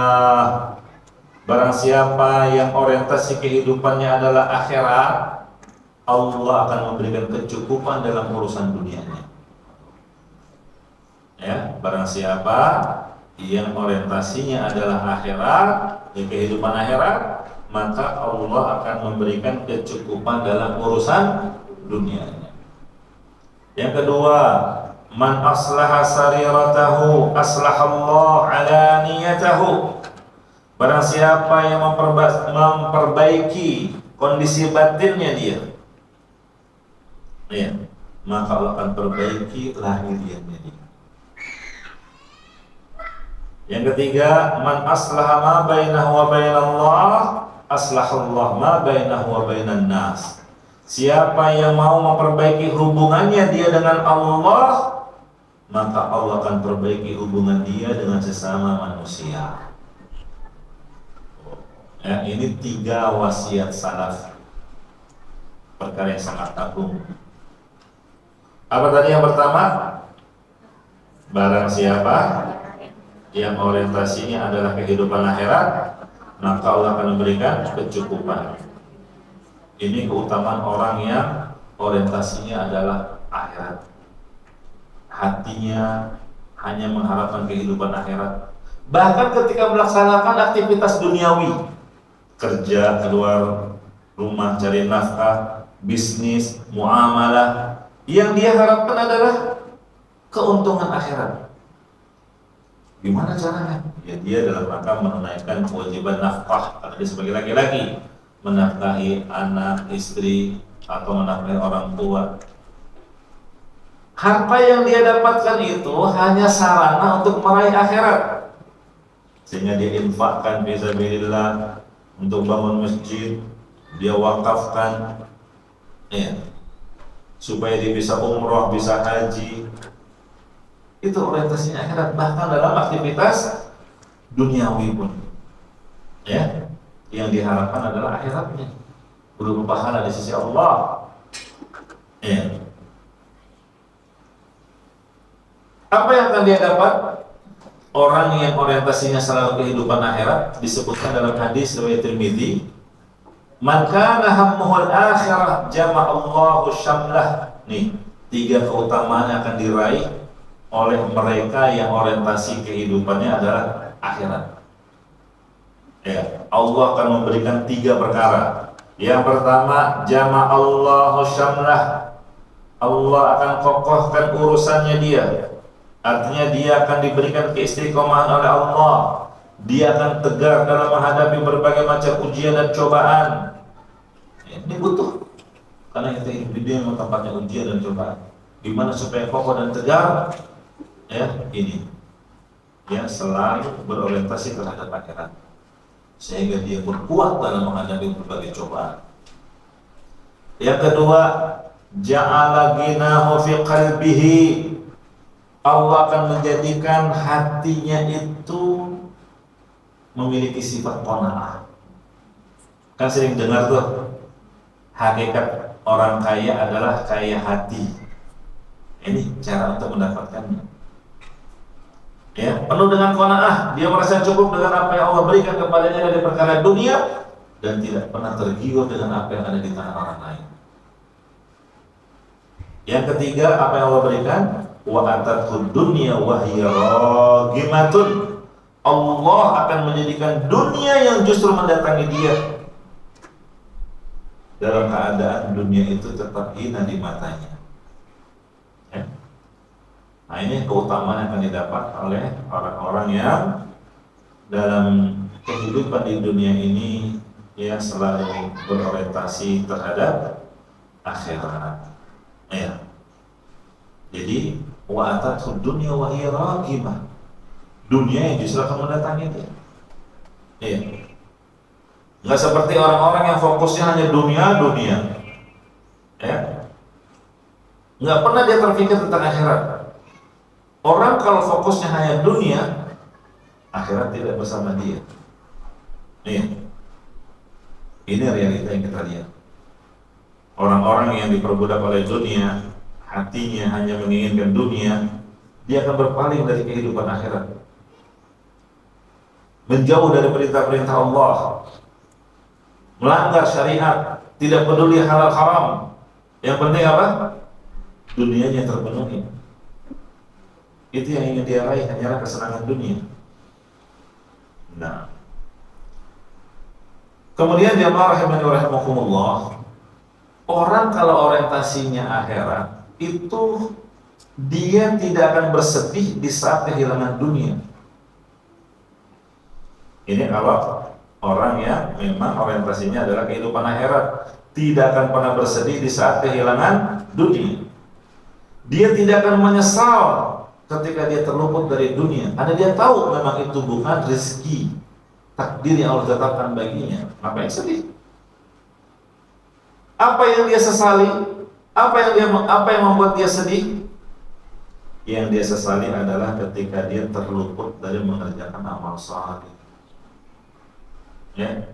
Barang siapa yang orientasi kehidupannya adalah akhirat, Allah akan memberikan kecukupan dalam urusan dunianya. Ya, barang siapa yang orientasinya adalah akhirat, di kehidupan akhirat, maka Allah akan memberikan kecukupan dalam urusan dunianya. Yang kedua, man aslaha sariratahu aslahallahu alaniyatahu. Barang siapa yang memperbaiki kondisi batinnya dia, ya, maka Allah akan perbaiki lahiriannya dia. Yang ketiga, man aslaha ma bainahu wa bainallah aslahallahu ma bainahu wa bainan nas. Siapa yang mau memperbaiki hubungannya dia dengan Allah, maka Allah akan perbaiki hubungan dia dengan sesama manusia. Ya, ini 3 wasiat salaf, perkara yang sangat agung. Apa tadi yang pertama? Barang siapa yang orientasinya adalah kehidupan akhirat, maka Allah akan memberikan kecukupan. Ini keutamaan orang yang orientasinya adalah akhirat. Hatinya hanya mengharapkan kehidupan akhirat. Bahkan ketika melaksanakan aktivitas duniawi, kerja, keluar rumah, cari nafkah, bisnis, muamalah, yang dia harapkan adalah keuntungan akhirat. Gimana caranya? Ya dia dalam rangka menunaikan kewajiban nafkah, karena dia sebagai laki-laki menafkahi anak, istri, atau menafkahi orang tua. Harta yang dia dapatkan itu hanya sarana untuk meraih akhirat, sehingga dia infakkan fisabilillah, untuk bangun masjid, dia wakafkan, ya, supaya dia bisa umroh, bisa haji. Itu orientasinya akhirat. Bahkan dalam aktivitas duniawi pun, ya, yang diharapkan adalah akhiratnya, berupa pahala di sisi Allah. Ya. Apa yang akan dia dapat? Orang yang orientasinya selalu kehidupan akhirat disebutkan dalam hadis riwayat Tirmidzi, man kana hammuhul akhirah jama'allahu syamlah. Nih, 3 keutamaan yang akan diraih oleh mereka yang orientasi kehidupannya adalah akhirat. Ya, Allah akan memberikan 3 perkara. Yang pertama, jama'allahu syamlah. Allah akan kokohkan urusannya dia. Artinya dia akan diberikan keistiqomahan oleh Allah. Dia akan tegar dalam menghadapi berbagai macam ujian dan cobaan. Ini butuh, karena kita hidup di dunia memang tempatnya ujian dan cobaan. Gimana supaya kokoh dan tegar? Ya, ini. Ya, selalu berorientasi terhadap akhirat, sehingga dia berkuat dalam menghadapi berbagai cobaan. Yang kedua, ja'ala ghinahu fi qalbihi. Allah akan menjadikan hatinya itu memiliki sifat qanaah. Kan sering dengar tuh, hakikat orang kaya adalah kaya hati. Ini cara untuk mendapatkannya. Ya, penuh dengan qanaah, dia merasa cukup dengan apa yang Allah berikan kepadanya dari perkara dunia dan tidak pernah tergiur dengan apa yang ada di tangan orang lain. Yang ketiga, apa yang Allah berikan? Wa atatul dunya wa hiya ragimatun. Allah akan menjadikan dunia yang justru mendatangi dia dalam keadaan dunia itu tetap hina di matanya. Ya. Nah, ini keutamaan yang akan didapat oleh orang-orang yang dalam kehidupan di dunia ini ya selalu berorientasi terhadap akhirat. Ya. Jadi wa atatul dunya wa hiya raqibah. Dunia yang justru akan mendatangi dia. Iya. Enggak seperti orang-orang yang fokusnya hanya dunia. Ya. Enggak pernah dia terpikir tentang akhirat. Orang kalau fokusnya hanya dunia, akhirat tidak bersama dia. Iya. Ini realita yang kita lihat. Orang-orang yang diperbudak oleh dunia, hatinya hanya menginginkan dunia, dia akan berpaling dari kehidupan akhirat, menjauh dari perintah-perintah Allah, melanggar syariat, tidak peduli halal haram. Yang penting apa? Dunianya terpenuhi. Itu yang ingin dia raih, hanyalah kesenangan dunia. Nah, kemudian jamaah rahimani wa rahimakumullah, orang kalau orientasinya akhirat itu dia tidak akan bersedih di saat kehilangan dunia. Ini kalau orang yang memang orientasinya adalah kehidupan akhirat, tidak akan pernah bersedih di saat kehilangan dunia. Dia tidak akan menyesal ketika dia terluput dari dunia, karena dia tahu memang itu bukan rezeki takdir yang Allah tetapkan baginya. Ngapain sedih? Apa yang dia sesali? Apa yang membuat dia sedih? Yang dia sesali adalah ketika dia terluput dari mengerjakan amal saleh. Ya.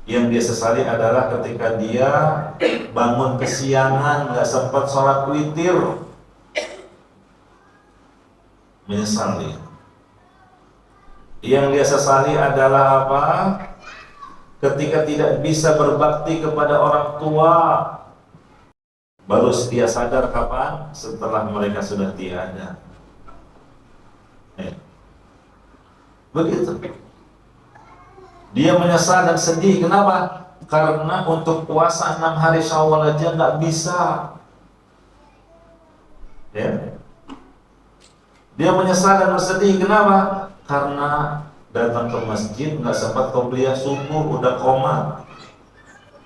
Yang dia sesali adalah ketika dia bangun kesiangan, nggak sempat sholat witir, menyesal dia. Yang dia sesali adalah apa? Ketika tidak bisa berbakti kepada orang tua. Baru dia sadar kapan? Setelah mereka sudah tiada. Begitu. Dia menyesal dan sedih. Kenapa? Karena untuk puasa 6 hari Syawal aja nggak bisa. Ya. Dia menyesal dan bersedih. Kenapa? Karena datang ke masjid nggak sempat qobliyah subuh, udah koma.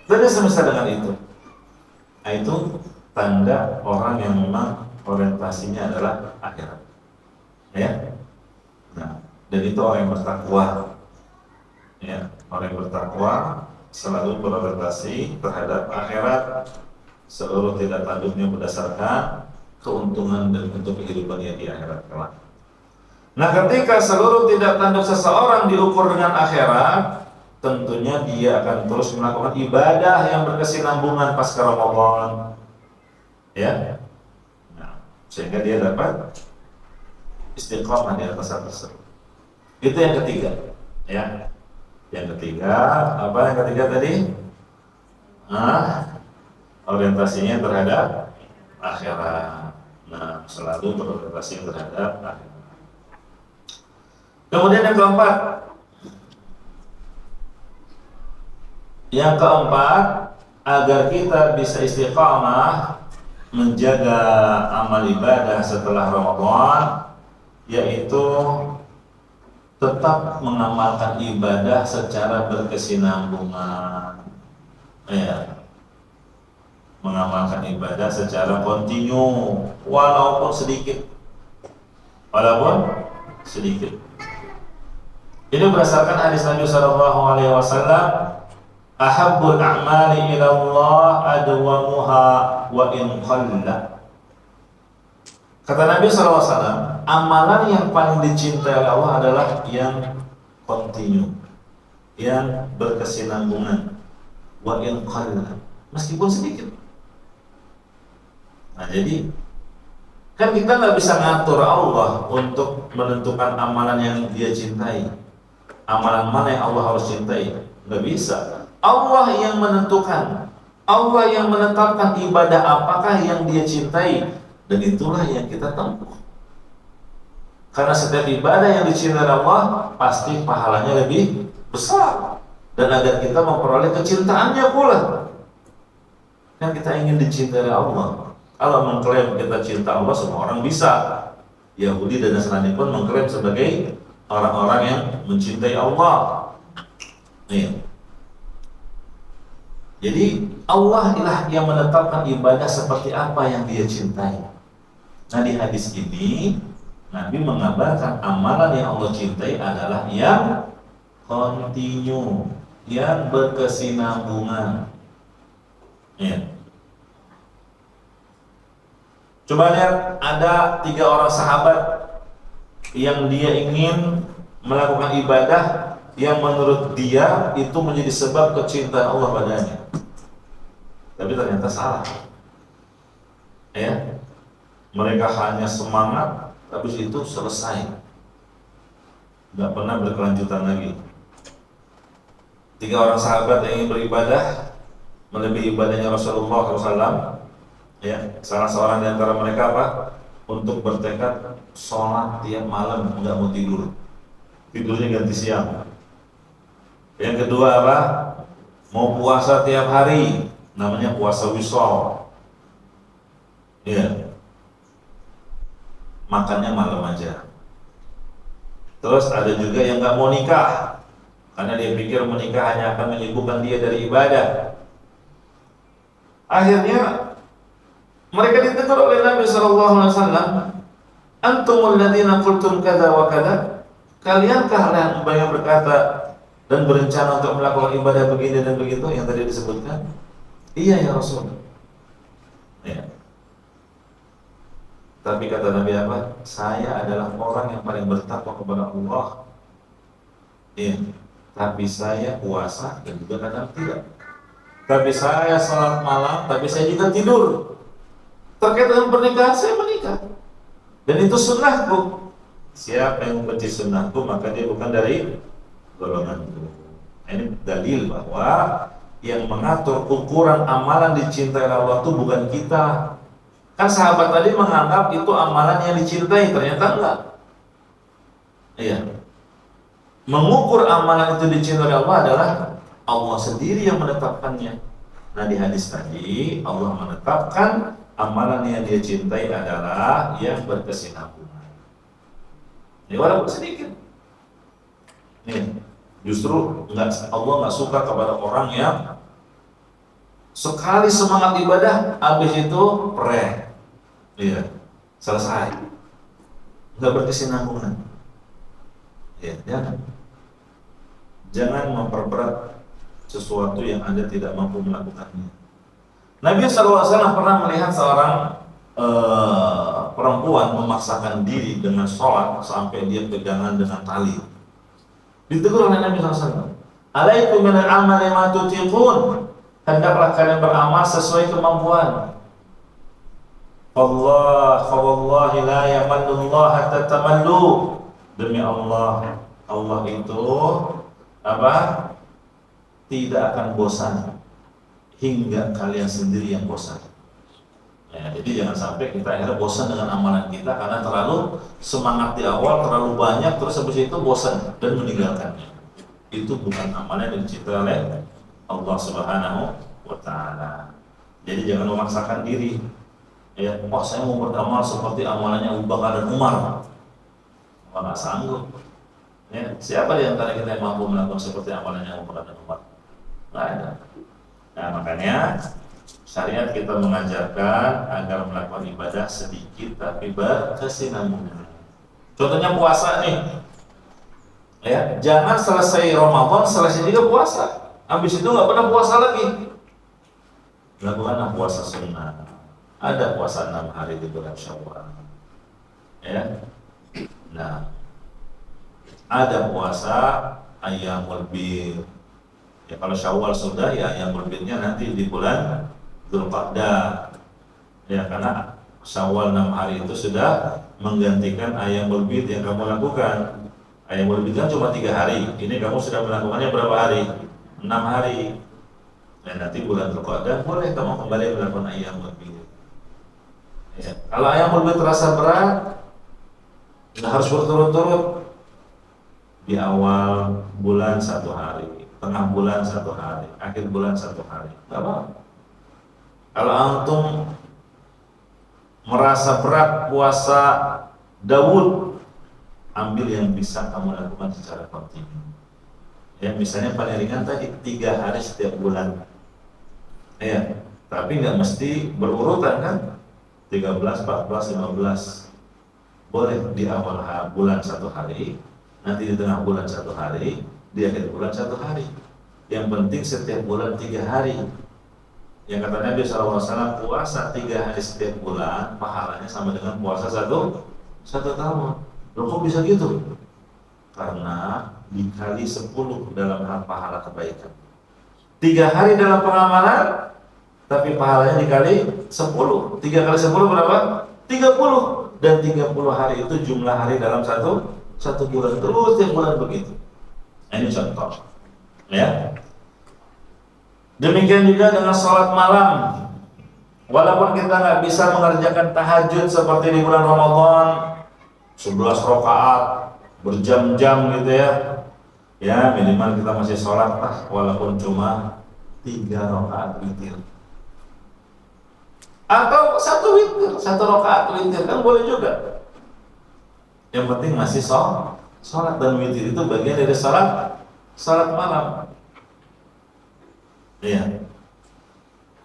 Dan dia semisal dengan itu. Nah, itu tanda orang yang memang orientasinya adalah akhirat. Ya. Nah, dan itu orang yang bertakwa. Ya, orang yang bertakwa selalu berorientasi terhadap akhirat, seluruh tidak tanduknya berdasarkan keuntungan dan bentuk kehidupannya di akhirat kelak. Nah, ketika seluruh tidak tanduk seseorang diukur dengan akhirat, tentunya dia akan terus melakukan ibadah yang berkesinambungan pasca Ramadan. Ya. Nah, sehingga dia dapat istiqomah di atas hal tersebut. Itu yang ketiga. Ya. Yang ketiga, apa yang ketiga tadi? Orientasinya terhadap akhirat. Nah, selalu berorientasi terhadap akhirat. Kemudian yang keempat, agar kita bisa istiqamah menjaga amal ibadah setelah Ramadan, yaitu tetap mengamalkan ibadah secara berkesinambungan. Ya. Mengamalkan ibadah secara kontinu, walaupun sedikit. Ini berdasarkan hadis Nabi sallallahu alaihi wasallam, ahabbul a'mali ila Allah adwamuha wa in qalla. Kata Nabi sallallahu alaihi wasallam, amalan yang paling dicintai oleh Allah adalah yang kontinu, yang berkesinambungan, wa in qalla, meskipun sedikit. Nah, jadi kan kita nggak bisa ngatur Allah untuk menentukan amalan yang Dia cintai. Amalan mana yang Allah harus cintai? Nggak bisa. Allah yang menentukan, Allah yang menetapkan ibadah apakah yang Dia cintai, dan itulah yang kita tempuh. Karena setiap ibadah yang dicintai Allah pasti pahalanya lebih besar, dan agar kita memperoleh kecintaannya pula. Kan kita ingin dicintai Allah. Kalau mengklaim kita cinta Allah, semua orang bisa. Yahudi dan Nasrani pun mengklaim sebagai orang-orang yang mencintai Allah. Nih. Jadi Allah lah yang menetapkan ibadah seperti apa yang Dia cintai. Nah, di hadis ini Nabi mengabarkan amalan yang Allah cintai adalah yang kontinu, yang berkesinambungan. Ya. Coba lihat, ada 3 orang sahabat yang dia ingin melakukan ibadah yang menurut dia itu menjadi sebab kecintaan Allah padanya, tapi ternyata salah. Ya, mereka hanya semangat, habis itu selesai, nggak pernah berkelanjutan lagi. 3 orang sahabat yang ingin beribadah melebihi ibadahnya Rasulullah SAW. Ya, salah seorang di antara mereka apa? Untuk bertekad sholat tiap malam, nggak mau tidur, tidurnya ganti siang. Yang kedua apa? Mau puasa tiap hari, namanya puasa wisol. Ya, makannya malam aja. Terus ada juga yang nggak mau nikah, karena dia pikir menikah hanya akan menyibukkan dia dari ibadah. Akhirnya mereka ditegur oleh Nabi SAW, antumul ladzina qultum kada wa kada, kaliankah yang berkata dan berencana untuk melakukan ibadah begini dan begitu yang tadi disebutkan? Iya ya Rasul. Ya. Tapi kata Nabi apa? Saya adalah orang yang paling bertakwa kepada Allah. Iya. Tapi saya puasa dan juga kadang tidak. Tapi saya salat malam, tapi saya juga tidur. Terkait dengan pernikahan, saya menikah, dan itu sunnahku. Siapa yang membenci sunnahku, maka dia bukan dari golonganku. Nah, ini dalil bahwa yang mengatur ukuran amalan dicintai Allah itu bukan kita. Kan sahabat tadi menganggap itu amalan yang dicintai, ternyata enggak. Iya. Mengukur amalan itu dicintai Allah adalah Allah sendiri yang menetapkannya. Nah, di hadis tadi Allah menetapkan amalan yang Dia cintai adalah yang berkesinambungan. Ini walaupun sedikit. Nih, justru Allah nggak suka kepada orang yang sekali semangat ibadah, habis itu iya, selesai, nggak berkesinambungan. Ya, jangan memperberat sesuatu yang Anda tidak mampu melakukannya. Nabi SAW pernah melihat seorang perempuan memaksakan diri dengan sholat sampai dia pegangan dengan tali. Ditegur oleh Nabi SAW. Alaikum minal amali ma tutiqun. Hendaklah kalian beramal sesuai kemampuan. Wallahi la yamanullah hatta tamallu. Demi Allah, Allah itu apa? Tidak akan bosan hingga kalian sendiri yang bosan. Ya, jadi jangan sampai kita akhirnya bosan dengan amalan kita karena terlalu semangat di awal, terlalu banyak, terus habis itu bosan dan meninggalkannya. Itu bukan amalan yang dicintai oleh Allah Subhanahu wa Ta'ala. Jadi jangan memaksakan diri. Ya, saya mau beramal seperti amalannya Abu Bakar dan Umar. Nggak sanggup. Ya, siapa di antara kita yang mampu melakukan seperti amalannya Abu Bakar dan Umar? Nggak ada. Nah, makanya syariat kita mengajarkan agar melakukan ibadah sedikit tapi berkesinambungan. Contohnya puasa nih. Ya, jangan selesai Ramadan selesai juga puasa. Habis itu nggak pernah puasa lagi. Lakukanlah puasa sunnah. Ada puasa 6 hari di bulan Syawal. Ya. Nah, ada puasa Ayyamul Bid. Ya, kalau Syawal sudah, ya Ayyamul Bidnya nanti di bulan Dzulqa'dah. Ya, karena Syawal 6 hari itu sudah menggantikan Ayyamul Bid yang kamu lakukan. Ayyamul Bid kan cuma 3 hari. Ini kamu sudah melakukannya berapa hari? 6 hari. Dan nanti bulan Dzulqa'dah boleh kamu kembali melakukan Ayyamul Bid. Ya, kalau Ayyamul Bid terasa berat, nggak harus berturut-turut. Di awal bulan 1 hari, tengah bulan 1 hari, akhir bulan 1 hari, nggak apa. Kalau antum merasa berat puasa Daud, ambil yang bisa kamu lakukan secara kontinu. Ya, misalnya paling ringan tadi 3 hari setiap bulan. Ya, tapi nggak mesti berurutan kan? 13, 14, 15. Boleh di awal bulan 1 hari, nanti di tengah bulan 1 hari, di akhir bulan 1 hari. Yang penting setiap bulan 3 hari. Yang kata Nabi SAW, puasa 3 hari setiap bulan, pahalanya sama dengan puasa satu tahun. Loh kok bisa gitu? Karena dikali 10 dalam hal pahala kebaikan. 3 hari dalam pengamalan, tapi pahalanya dikali 10. 3 kali 10 berapa? 30. Dan 30 hari itu jumlah hari dalam satu bulan. Terus tiap bulan begitu. Ini contoh. Ya. Demikian juga dengan sholat malam. Walaupun kita nggak bisa mengerjakan tahajud seperti di bulan Ramadan 11 rakaat berjam-jam gitu ya. Ya minimal kita masih sholat walaupun cuma 3 rakaat witir. Atau 1 witir, 1 rakaat witir kan boleh juga. Yang penting masih sholat, dan witir itu bagian dari sholat malam. Iya.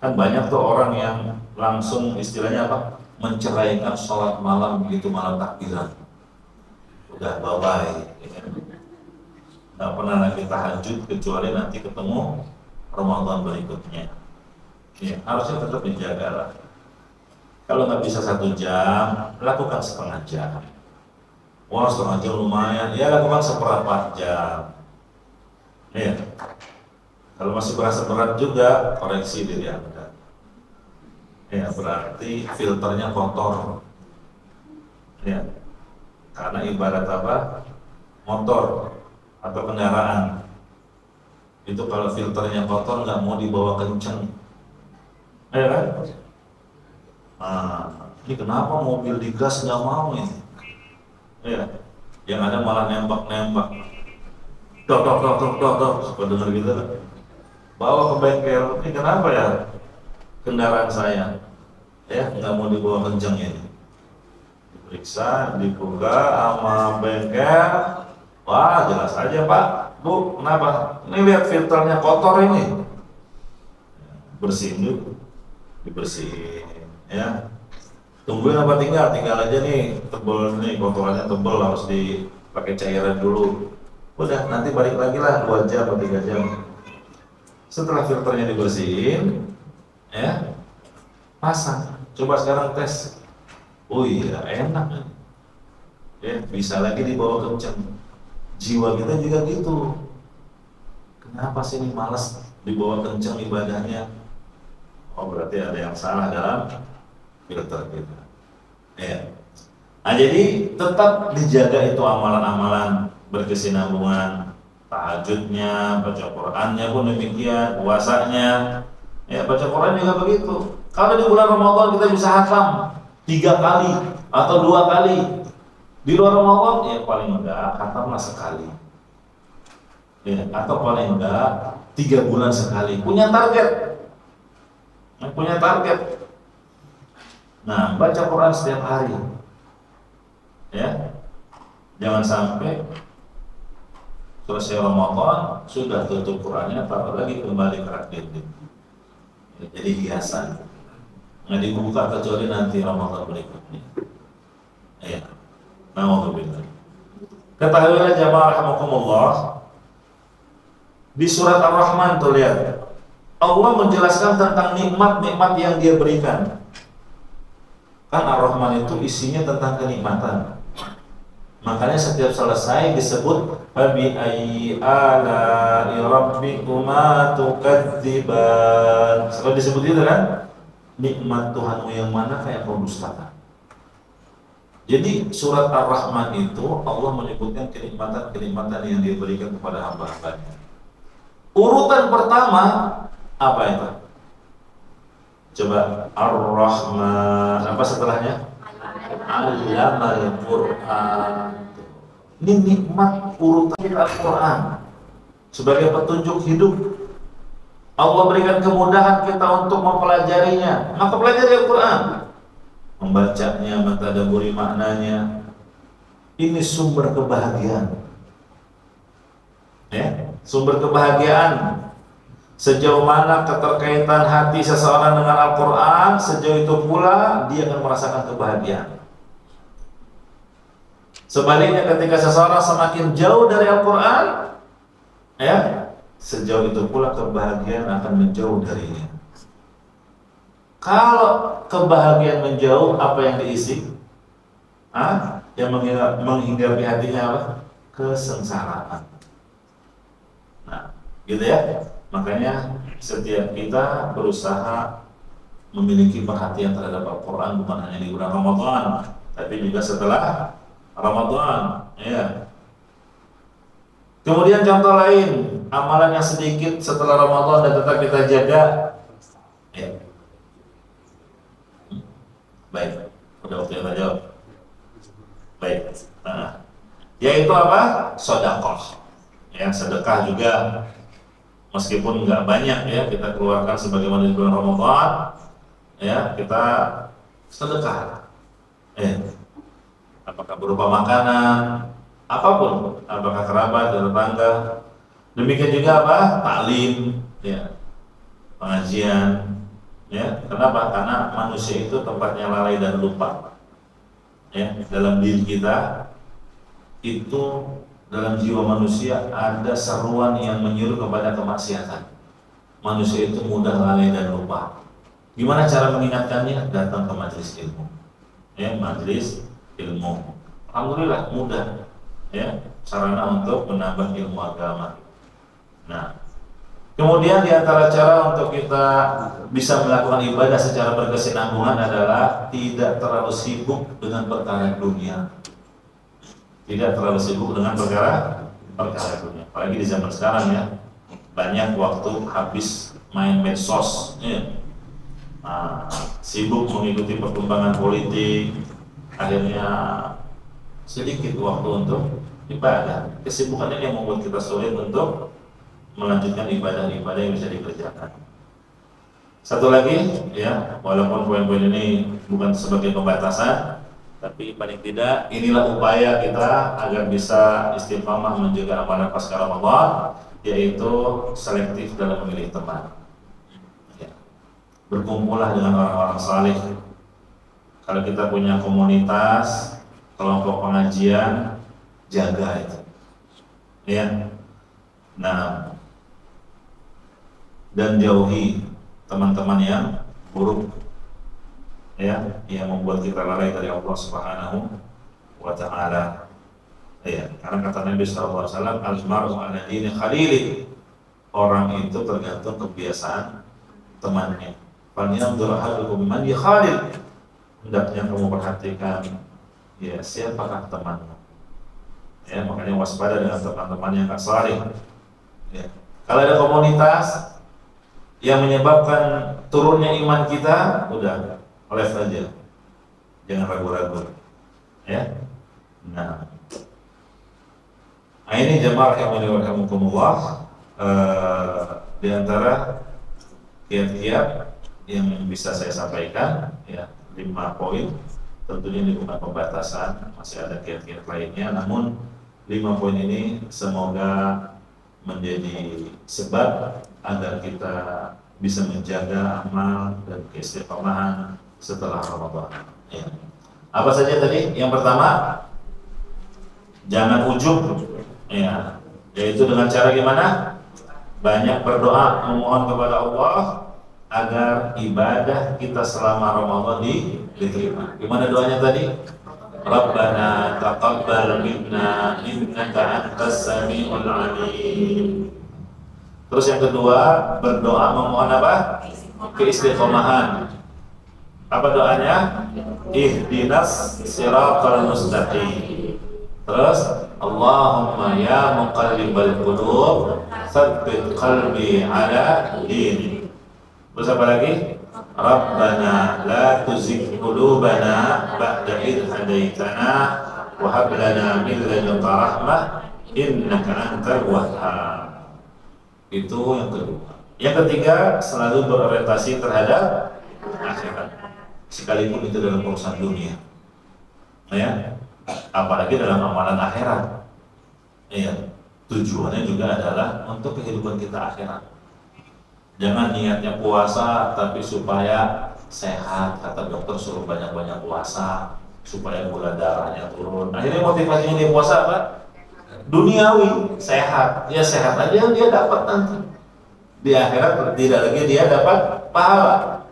Kan banyak tuh orang yang langsung istilahnya apa? Menceraikan sholat malam begitu malam takbiran. Udah bye-bye. Ya. Nggak pernah lagi tahajud kecuali nanti ketemu Ramadan berikutnya. Ya, harusnya tetap dijaga lah. Kalau nggak bisa 1 jam, lakukan setengah jam. Wah, setengah jam lumayan. Ya lakukan 1/4 jam. Iya. Kalau masih berasa berat juga, koreksi diri Anda. Ya, berarti filternya kotor. Ya. Karena ibarat apa? Motor atau kendaraan. Itu kalau filternya kotor nggak mau dibawa kenceng. Ya kan? Nah, ini kenapa mobil digas nggak mau ini? Ya. Yang ada malah nembak-nembak. Dok, suka dengar gitu kan? Bawa ke bengkel, ini kenapa ya kendaraan saya ya nggak mau dibawa kenceng ini, diperiksa, dibuka sama bengkel, wah jelas aja Pak, Bu, kenapa? Ini lihat filternya kotor ini, bersihin dulu, dibersihin ya, tungguin apa tinggal aja nih, tebel nih, kotorannya tebel harus dipakai cairan dulu, udah nanti balik lagi lah 2 jam atau 3 jam. Setelah filternya dibersihin, ya, pasang. Coba sekarang tes. Oh iya, enak. Ya, bisa lagi dibawa kenceng. Jiwa kita juga gitu. Kenapa sih ini malas dibawa kenceng ibadahnya? Oh berarti ada yang salah dalam filter kita. Ya. Nah jadi tetap dijaga itu amalan-amalan berkesinambungan. Tahajudnya, baca Qur'annya pun demikian, puasanya, ya baca Qur'an juga begitu. Kalau di bulan Ramadan kita bisa hatam 3 kali atau 2 kali. Di luar Ramadan ya paling enggak hatamlah sekali. Ya, atau paling enggak 3 bulan sekali. Punya target. Nah, baca Qur'an setiap hari. Ya. Jangan sampai selesai Ramadan sudah tutup Qurannya, taruh lagi kembali ke rak dinding. Jadi hiasan. Nggak dibuka kecuali nanti Ramadan berikutnya. Ya. Nauzubillah. Ketahuilah jamaah rahimakumullah, di surat Ar-Rahman tuh lihat. Allah menjelaskan tentang nikmat-nikmat yang Dia berikan. Kan Ar-Rahman itu isinya tentang kenikmatan. Makanya setiap selesai disebut fabi ayyi ala'i rabbikuma tukadziban. Selalu disebut itu kan, nikmat Tuhanmu yang mana kayak kau dustakan. Jadi surat Ar-Rahman itu Allah menyebutkan kenikmatan-kenikmatan yang Dia berikan kepada hamba-hambanya. Urutan pertama apa itu? Coba Ar-Rahman, apa setelahnya? Allamal Qur'an. Ini nikmat urutan Al-Quran sebagai petunjuk hidup. Allah berikan kemudahan kita untuk mempelajarinya, maka pelajari Al-Quran. membacanya, mentadaburi maknanya. Ini sumber kebahagiaan. Ya, sumber kebahagiaan. Sejauh mana keterkaitan hati seseorang dengan Al-Quran, sejauh itu pula dia akan merasakan kebahagiaan. Sebaliknya ketika seseorang semakin jauh dari Al-Quran, ya, sejauh itu pula kebahagiaan akan menjauh darinya. Kalau kebahagiaan menjauh, apa yang diisi? Yang menghinggapi hatinya apa? Kesengsaraan. Nah, gitu ya. Makanya setiap kita berusaha memiliki perhatian terhadap Al-Quran, bukan hanya di bulan Ramadan, tapi juga setelah Ramadan. Ya. Kemudian contoh lain, amalan yang sedikit setelah Ramadan dan tetap kita jaga. Ya. Baik, udah waktu yang jawab. Baik. Yaitu apa? Sedekah. Ya, sedekah juga. Meskipun nggak banyak ya kita keluarkan sebagaimana di bulan Ramadan, ya kita sedekah. Apakah berupa makanan, apapun, apakah kerabat dan tetangga. Demikian juga apa? Taklim, ya, pengajian, ya. Kenapa? Karena manusia itu tempatnya lalai dan lupa. Ya, dalam diri kita itu, dalam jiwa manusia ada seruan yang menyuruh kepada kemaksiatan. Manusia itu mudah lalai dan lupa. Gimana cara mengingatkannya? Datang ke majelis ilmu. Ya, majelis ilmu. Alhamdulillah mudah. Ya, sarana untuk menambah ilmu agama. Nah, kemudian di antara cara untuk kita bisa melakukan ibadah secara berkesinambungan adalah tidak terlalu sibuk dengan perkara dunia. Tidak terlalu sibuk dengan perkara dunia. Apalagi di zaman sekarang ya, banyak waktu habis main medsos, ya. Sibuk mengikuti perkembangan politik, akhirnya sedikit waktu untuk ibadah. Kesibukan ini yang membuat kita sulit untuk melanjutkan ibadah-ibadah yang bisa dikerjakan. Satu lagi, ya, walaupun poin-poin ini bukan sebagai pembatasan, tapi paling tidak inilah upaya kita agar bisa istiqamah menjaga amanah pasca Ramadan, yaitu selektif dalam memilih teman. Ya. Berkumpullah dengan orang-orang saleh. Kalau kita punya komunitas, kelompok pengajian, jaga itu. Ya. Nah, dan jauhi teman-teman yang buruk, ya, yang membuat kita lalai dari Allah Subhanahu wa Ta'ala. Ya, karena kata Nabi sallallahu alaihi wasallam, al-mar'u 'ala dini khalili. Orang itu tergantung kebiasaan temannya. Falyanzur ahadukum man yakhalil. Hendaknya kamu perhatikan, ya, siapakah temanmu. Ya, makanya waspada dengan teman-teman yang tak saleh. Ya. Kalau ada komunitas yang menyebabkan turunnya iman kita, udah left aja, jangan ragu-ragu, ya. Nah, ini jamaah yang warahmatullah, di antara kiat-kiat yang bisa saya sampaikan, ya, 5 poin. Tentunya ini bukan pembatasan, masih ada kiat-kiat lainnya. Namun 5 poin ini semoga menjadi sebab agar kita bisa menjaga amal dan keistiqomahan setelah Ramadan. Ya. Apa saja tadi? Yang pertama, jangan ujub, ya, yaitu dengan cara gimana? Banyak berdoa, memohon kepada Allah agar ibadah kita selama Ramadan diterima. Gimana doanya tadi? Rabbana taqabbal minna innaka antas samiul alim. Terus yang kedua, berdoa memohon apa? Keistiqomahan. Apa doanya? Ihdinas siratal mustaqim. Terus Allahumma ya muqallibal qulub tsabbit qalbi ala dinik. Terus apa lagi? Rabbana la tuzigh qulubana ba'da idh hadaitana wa hab lana min ladunka rahmah innaka antal wahhab. Itu yang kedua. Yang ketiga, selalu berorientasi terhadap akhirat. sekalipun itu dalam urusan dunia. Ya, apalagi dalam amalan akhirat. Ya, tujuannya juga adalah untuk kehidupan kita akhirat. Jangan niatnya puasa tapi supaya sehat, kata dokter suruh banyak-banyak puasa supaya gula darahnya turun. Akhirnya motivasinya dia puasa apa? Duniawi, sehat. Ya sehat aja dia dapat nanti. Di akhirat tidak lagi dia dapat pahala.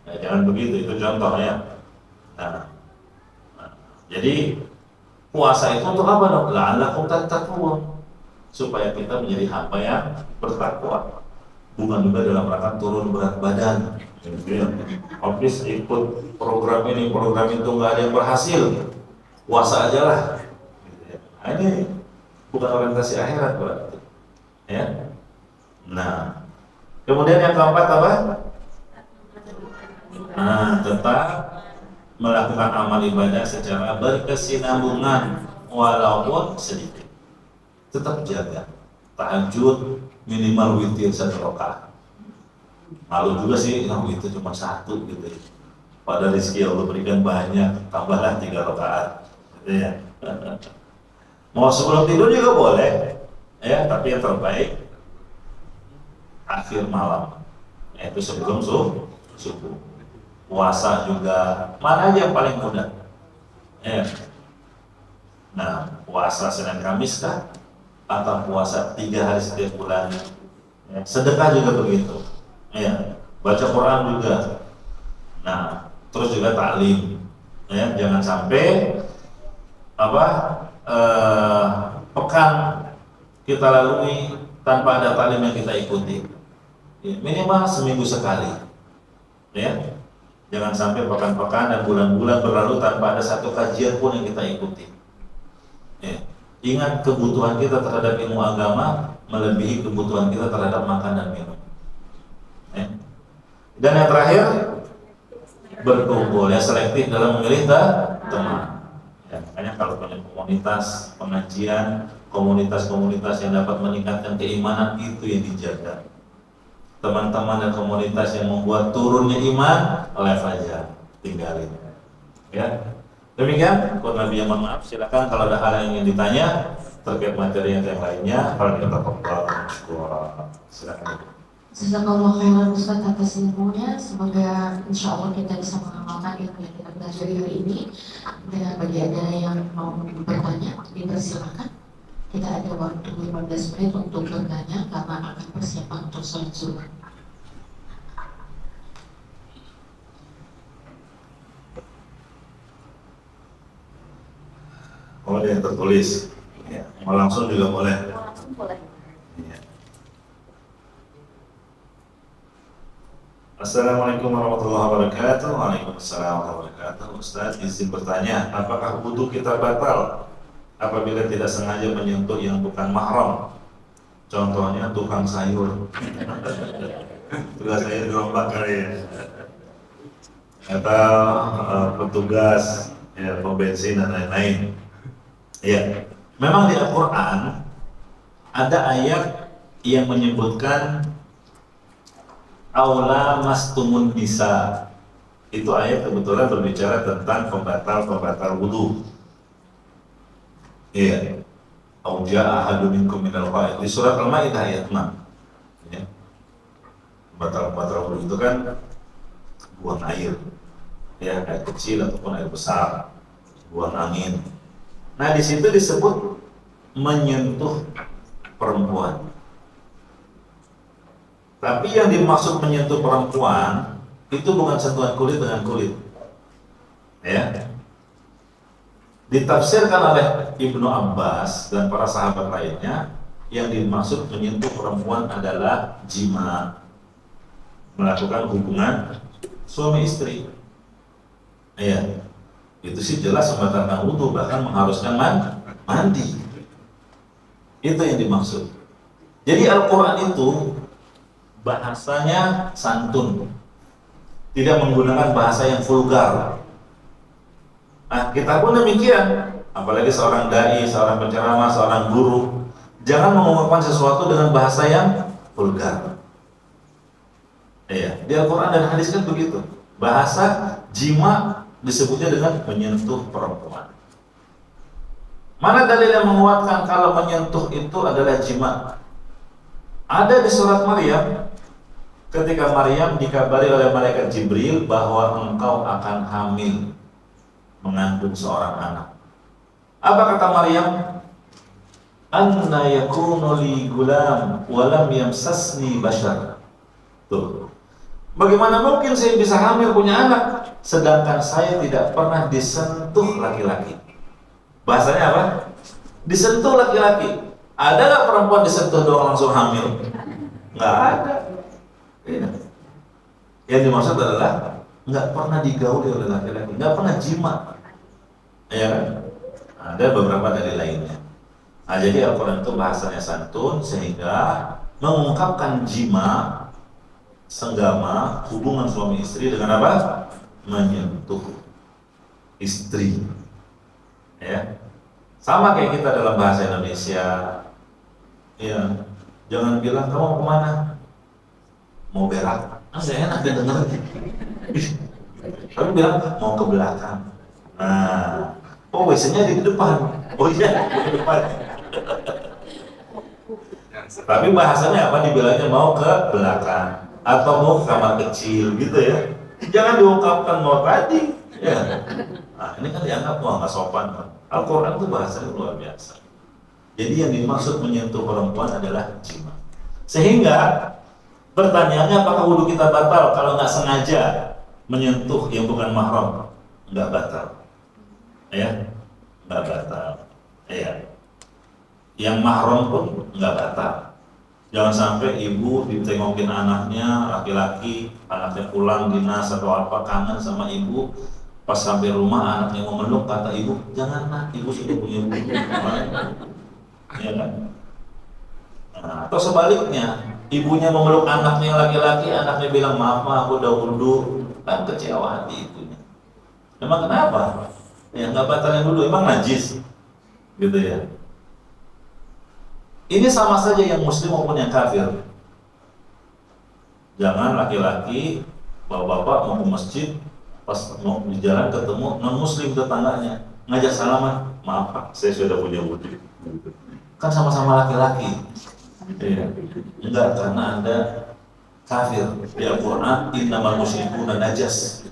Ya, jangan begitu, itu contohnya. Nah, jadi puasa itu untuk apa dong? La'allakum tattaqun, supaya kita menjadi hamba yang bertakwa. Bukan juga dalam rangka turun berat badan. Habis ikut program ini, program itu nggak ada yang berhasil, puasa aja lah. Nah, ini bukan orientasi akhirat berarti. Ya. Nah, kemudian yang keempat apa? Nah, tetap melakukan amal ibadah secara berkesinambungan walaupun sedikit. Tetap jaga tahajud minimal witir 1 rakaat. Malu juga sih, witir cuma 1 gitu ya. Pada rezeki Allah berikan banyak, tambahlah 3 rakaat, gitu ya. Mau sebelum tidur juga boleh, ya. Tapi yang terbaik akhir malam, yaitu sebelum subuh. Puasa juga, mana aja yang paling mudah. Ya. Nah, puasa Senin Kamis kah? Atau puasa 3 hari setiap bulan. Ya. Sedekah juga begitu. Ya. Baca Quran juga. Nah, terus juga taklim. Ya, jangan sampai pekan kita lalui tanpa ada taklim yang kita ikuti. Ya, minimal seminggu sekali. Ya. Jangan sampai pekan-pekan dan bulan-bulan berlalu tanpa ada satu kajian pun yang kita ikuti. Ya. Ingat, kebutuhan kita terhadap ilmu agama melebihi kebutuhan kita terhadap makan dan minum. Ya. Dan yang terakhir, berkumpul, ya, selektif dalam memilih teman. Ya, makanya kalau punya komunitas pengajian, komunitas-komunitas yang dapat meningkatkan keimanan, itu yang dijaga. Teman-teman dan komunitas yang membuat turunnya iman, live aja, tinggalin. Ya, demikian. Kurang lebih mohon maaf. Silakan kalau ada hal yang ingin ditanya terkait materi yang lainnya. Kalau kita silakan. Jazakallah khairan Ustaz atas ilmunya. Semoga insya Allah kita bisa mengamalkan ilmu yang kita pelajari hari ini. Dan bagi ada yang mau bertanya, dipersilakan. Kita ada waktu 15 menit untuk bertanya karena akan persiapan untuk sholat zuhur. Oh, ada yang tertulis. Ya, mau langsung juga boleh. Langsung boleh. Ya. Assalamualaikum warahmatullahi wabarakatuh. Waalaikumsalam warahmatullahi wabarakatuh. Ustaz, izin bertanya, apakah wudhu kita batal apabila tidak sengaja menyentuh yang bukan mahram? Contohnya tukang sayur. Tukang sayur gerobak kali ya. Atau petugas ya, pom bensin dan lain-lain. Ya, memang di Al-Quran ada ayat yang menyebutkan aula mastumun nisa. Itu ayat kebetulan berbicara tentang pembatal wudhu. Iya. Auja ahadu minkum minal ghaid. Di surat Al-Maidah ayat 6. Ya. Pembatal wudhu itu kan buang air. Ya, air kecil ataupun air besar. Buang angin. Nah, di situ disebut menyentuh perempuan. Tapi yang dimaksud menyentuh perempuan itu bukan sentuhan kulit dengan kulit. Ya. Ditafsirkan oleh Ibnu Abbas dan para sahabat lainnya, yang dimaksud menyentuh perempuan adalah jima, melakukan hubungan suami istri. Ya. Itu sih jelas membatalkan wudhu, bahkan mengharuskan mandi. Itu yang dimaksud. Jadi Al-Quran itu bahasanya santun, tidak menggunakan bahasa yang vulgar. Nah, kita pun demikian, apalagi seorang dai, seorang penceramah, seorang guru, jangan mengungkapkan sesuatu dengan bahasa yang vulgar. Iya, di Al-Quran dan hadis kan begitu. Bahasa jima disebutnya dengan menyentuh perempuan. Mana dalil yang menguatkan kalau menyentuh itu adalah jima? Ada di surat Maryam, ketika Maryam dikabari oleh malaikat Jibril bahwa engkau akan hamil, mengandung seorang anak. Apa kata Maryam? Anna yakunu li gulam wa lam yamsasni bashar. Tuh. Bagaimana mungkin saya bisa hamil punya anak sedangkan saya tidak pernah disentuh laki-laki? Bahasanya apa? Disentuh laki-laki. Ada nggak perempuan disentuh doang langsung hamil? Nggak ada. Ya. Yang dimaksud adalah nggak pernah digauli oleh laki-laki, nggak pernah jima. Ya kan? Ada beberapa dari lainnya. Nah, jadi Al-Quran itu bahasanya santun sehingga mengungkapkan jima, senggama, hubungan suami istri dengan apa? Menyentuh istri. Ya, sama kayak kita dalam bahasa Indonesia. Ya, jangan bilang kamu kemana? Mau berak? Saya enak dia denger. Tapi bilang mau ke belakang. Nah, oh WC-nya di depan. Oh iya, di depan. Tapi bahasanya apa? Dibilangnya mau ke belakang atau mau ke kamar kecil gitu ya. Jangan diungkapkan mau tadi. Ya. Nah, ini kan dianggap wah nggak sopan. Al-Quran itu bahasanya luar biasa. Jadi yang dimaksud menyentuh perempuan adalah jima. Sehingga pertanyaannya apakah wudhu kita batal kalau nggak sengaja menyentuh yang bukan mahram? Nggak batal. Ya, nggak batal. Ya. Yang mahram pun nggak batal. Jangan sampai ibu ditengokin anaknya laki-laki, anaknya pulang dinas atau apa kangen sama ibu. Pas sampai rumah anaknya mau meluk, kata ibu, jangan nak, ibu sudah punya ibu. Ya kan? Nah, atau sebaliknya, ibunya memeluk anaknya laki-laki, anaknya bilang maaf aku udah wudhu, kan kecewa hati ibunya. Emang kenapa? Ya nggak batalin dulu, emang najis, gitu ya. Ini sama saja yang muslim maupun yang kafir. Jangan laki-laki bapak-bapak mau ke masjid, pas mau di jalan ketemu non-muslim tetangganya, ngajak salaman, maaf pak, saya sudah punya wudhu. Kan sama-sama laki-laki. Ya. Enggak, karena Anda kafir. Di Al-Quran, innamal musyrikuna najas.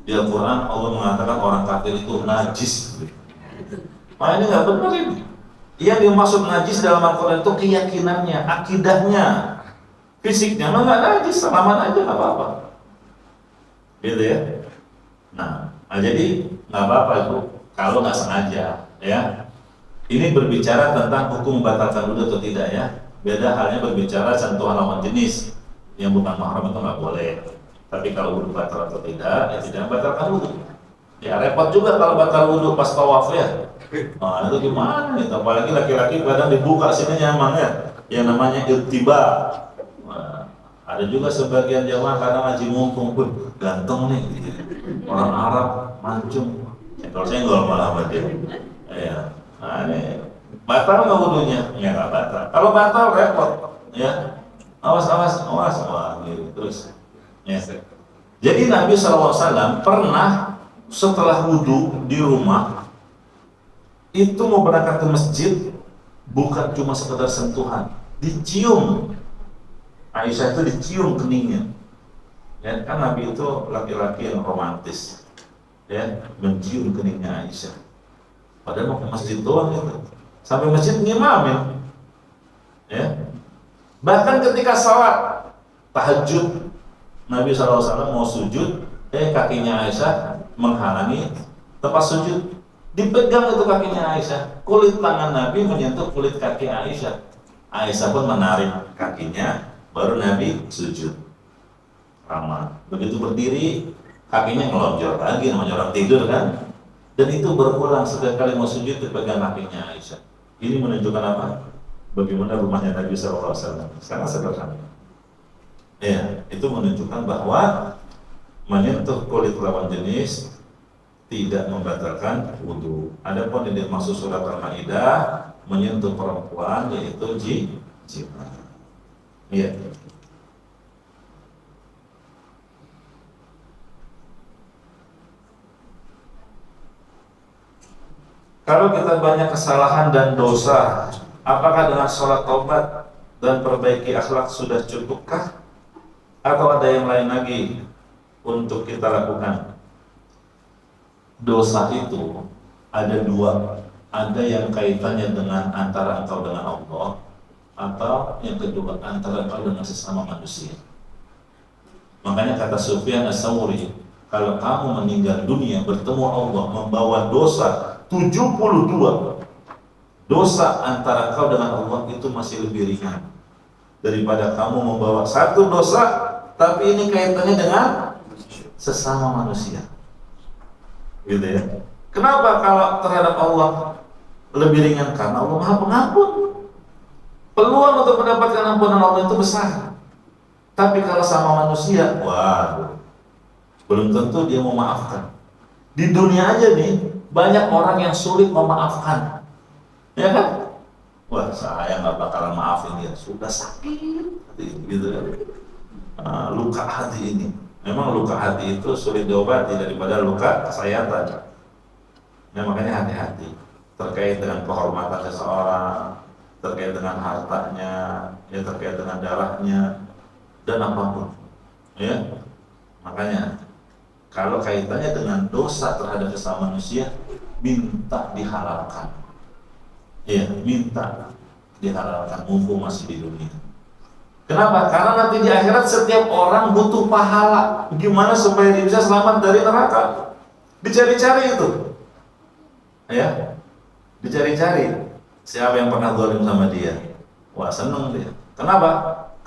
Di Al-Quran, Allah mengatakan orang kafir itu najis. Nah ini nggak benar ini. Yang dimaksud najis dalam Al-Quran itu keyakinannya, akidahnya, fisiknya. Nggak najis, salaman aja nggak apa-apa. Gitu ya. Nah, jadi nggak apa-apa itu kalau nggak sengaja, ya. Ini berbicara tentang hukum membatalkan wudhu atau tidak ya. Beda halnya berbicara sentuhan lawan jenis yang bukan mahram itu nggak boleh. Tapi kalau wudhu batal atau tidak, ya tidak batalkan wudhu. Ya repot juga kalau batal wudhu pas tawaf ya. Nah itu gimana nih? Apalagi laki-laki kadang dibuka sini nyaman ya. Yang namanya iltiba. Nah, ada juga sebagian jamaah kadang ngaji mumpung pun ganteng nih. Orang Arab mancung. Ya, kalau saya nggak malah sama dia. Ya. Nah, ini batal nggak wudhunya? Ya nggak batal. Kalau batal repot, ya. Awas, wah, gitu terus. Ya. Jadi Nabi SAW pernah setelah wudhu di rumah itu mau berangkat ke masjid bukan cuma sekedar sentuhan, dicium. Aisyah itu dicium keningnya. Ya, kan Nabi itu laki-laki yang romantis, ya, mencium keningnya Aisyah. Padahal mau ke masjid doang itu. Sampai masjid ngimamin. Ya. Bahkan ketika salat tahajud, Nabi SAW mau sujud, kakinya Aisyah menghalangi tempat sujud. Dipegang itu kakinya Aisyah. Kulit tangan Nabi menyentuh kulit kaki Aisyah. Aisyah pun menarik kakinya, baru Nabi sujud. Ramah. Begitu berdiri, kakinya ngelonjor lagi, namanya orang tidur kan. Dan itu berulang setiap kali mau sujud dipegang kakinya Aisyah. Ini menunjukkan apa? Bagaimana rumahnya Nabi SAW. Sangat sederhana. Ya, itu menunjukkan bahwa menyentuh kulit lawan jenis tidak membatalkan wudhu. Adapun yang dimaksud surat Al-Maidah menyentuh perempuan yaitu jima. Iya. Kalau kita banyak kesalahan dan dosa, apakah dengan sholat taubat dan perbaiki akhlak sudah cukupkah? Atau ada yang lain lagi untuk kita lakukan? Dosa itu ada dua, ada yang kaitannya dengan antara engkau dengan Allah, atau yang kedua antara engkau dengan sesama manusia. Makanya kata Sufyan Ats-Tsauri, kalau kamu meninggal dunia bertemu Allah membawa dosa 72, dosa antara kau dengan Allah itu masih lebih ringan daripada kamu membawa satu dosa tapi ini kaitannya dengan sesama manusia. Gitu ya. Kenapa kalau terhadap Allah lebih ringan? Karena Allah Maha Pengampun. Peluang untuk mendapatkan ampunan Allah itu besar. Tapi kalau sama manusia, waduh, belum tentu dia memaafkan. Di dunia aja nih, banyak orang yang sulit memaafkan. Ya kan? Wah, saya nggak bakalan maafin dia, sudah sakit, gitu kan? Luka hati ini. Memang luka hati itu sulit diobati daripada luka kesayatan. Nah, makanya hati-hati terkait dengan kehormatan seseorang, terkait dengan hartanya, ya terkait dengan darahnya dan apapun. Ya, makanya kalau kaitannya dengan dosa terhadap sesama manusia, minta dihalalkan. Ya, minta dihalalkan mumpung masih di dunia. Kenapa? Karena nanti di akhirat setiap orang butuh pahala. Gimana supaya dia bisa selamat dari neraka? Dicari-cari itu. Ya, dicari-cari. Siapa yang pernah zalim sama dia? Wah, seneng dia. Kenapa?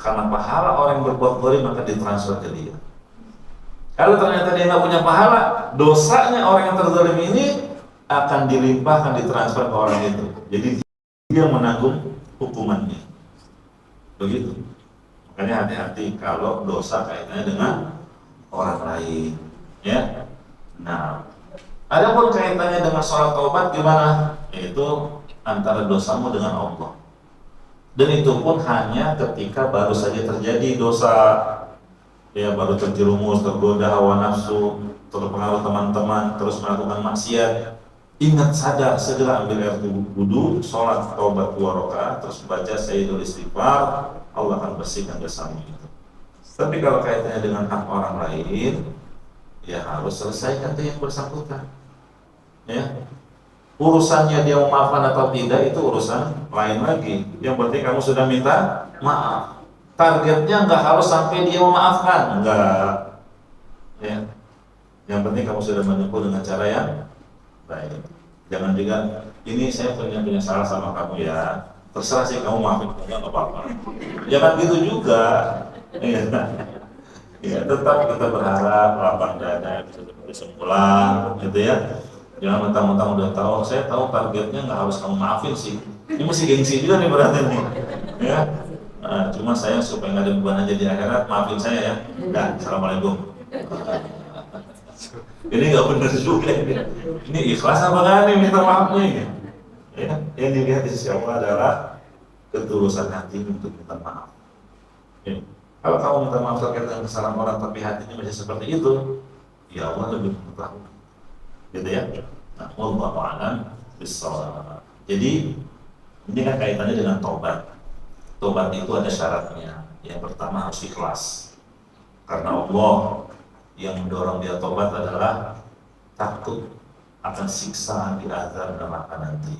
Karena pahala orang yang berbuat zalim maka ditransfer ke dia. Kalau ternyata dia nggak punya pahala, dosanya orang yang terzalim ini akan dilimpahkan, ditransfer ke orang itu. Jadi dia menanggung hukumannya. Begitu. Makanya hati-hati kalau dosa kaitannya dengan orang lain, ya. Nah, adapun kaitannya dengan sholat taubat gimana? Yaitu antara dosamu dengan Allah. Dan itu pun hanya ketika baru saja terjadi dosa, ya baru terjerumus, tergoda hawa nafsu, terpengaruh teman-teman, terus melakukan maksiat. Ingat, sadar, segera ambil air wudu, sholat taubat 2 rakaat, terus baca Sayyidul Istighfar, Allah akan bersihkan dosamu itu. Tapi kalau kaitannya dengan hak orang lain, ya harus selesaikan itu yang bersangkutan. Ya, urusannya dia memaafkan atau tidak itu urusan lain lagi. Yang penting kamu sudah minta maaf. Targetnya nggak harus sampai dia memaafkan, enggak. Ya, yang penting kamu sudah menempuh dengan cara yang baik. Jangan juga ini saya punya salah sama kamu ya. Terserah sih kamu maafin enggak apa-apa. Jangan gitu juga. Ya, ya tetap kita berharap lapang dada bisa pulang, gitu ya. Jangan mentang-mentang udah tahu, saya tahu targetnya nggak harus kamu maafin sih. Ini mesti gengsi juga nih berarti nih. Ya. Nah, cuma saya supaya nggak ada beban aja di akhirat, maafin saya ya. Dan assalamualaikum. Ini nggak benar juga ini. Ini ikhlas apa nggak nih minta maaf nih? Ya, yang dilihat di sisi Allah adalah ketulusan hati untuk minta maaf. Ya. Kalau kamu minta maaf terkait dengan kesalahan orang tapi hatinya masih seperti itu, ya Allah lebih mengetahui. Gitu ya. Nah, wallahu a'lam bishawab. Jadi ini kan kaitannya dengan tobat. Tobat itu ada syaratnya. Yang pertama harus ikhlas. Karena Allah yang mendorong dia tobat adalah takut akan siksaan di azab neraka nanti.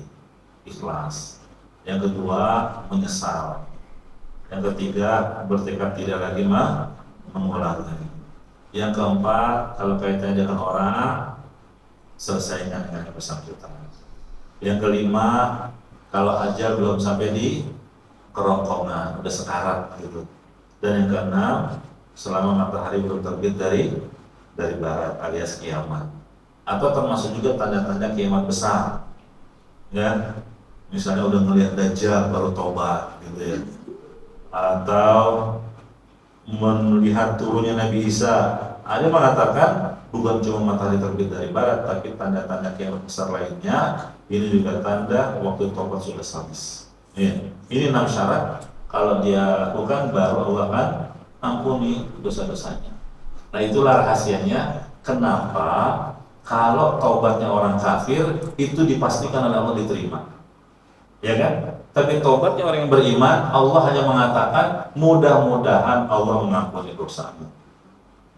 Ikhlas. Yang kedua, menyesal. Yang ketiga, bertekad tidak lagi mengulangi. Yang keempat, kalau kaitannya dengan orang, selesaikan dengan yang bersangkutan. Yang kelima, kalau ajal belum sampai di kerongkongan, udah sekarat gitu. Dan yang keenam, selama matahari belum terbit dari barat alias kiamat. Atau termasuk juga tanda-tanda kiamat besar. Ya, misalnya udah ngelihat Dajjal baru tobat gitu ya. Atau melihat turunnya Nabi Isa. Ada mengatakan bukan cuma matahari terbit dari barat, tapi tanda-tanda kiamat besar lainnya. Ini juga tanda waktu tobat sudah habis. Ya. Ini 6 syarat. Kalau dia lakukan, baru Allah akan ampuni dosa-dosanya. Nah, itulah rahasianya kenapa kalau taubatnya orang kafir itu dipastikan oleh Allah diterima, ya kan? Tapi taubatnya orang yang beriman, Allah hanya mengatakan mudah-mudahan Allah mengampuni dosamu.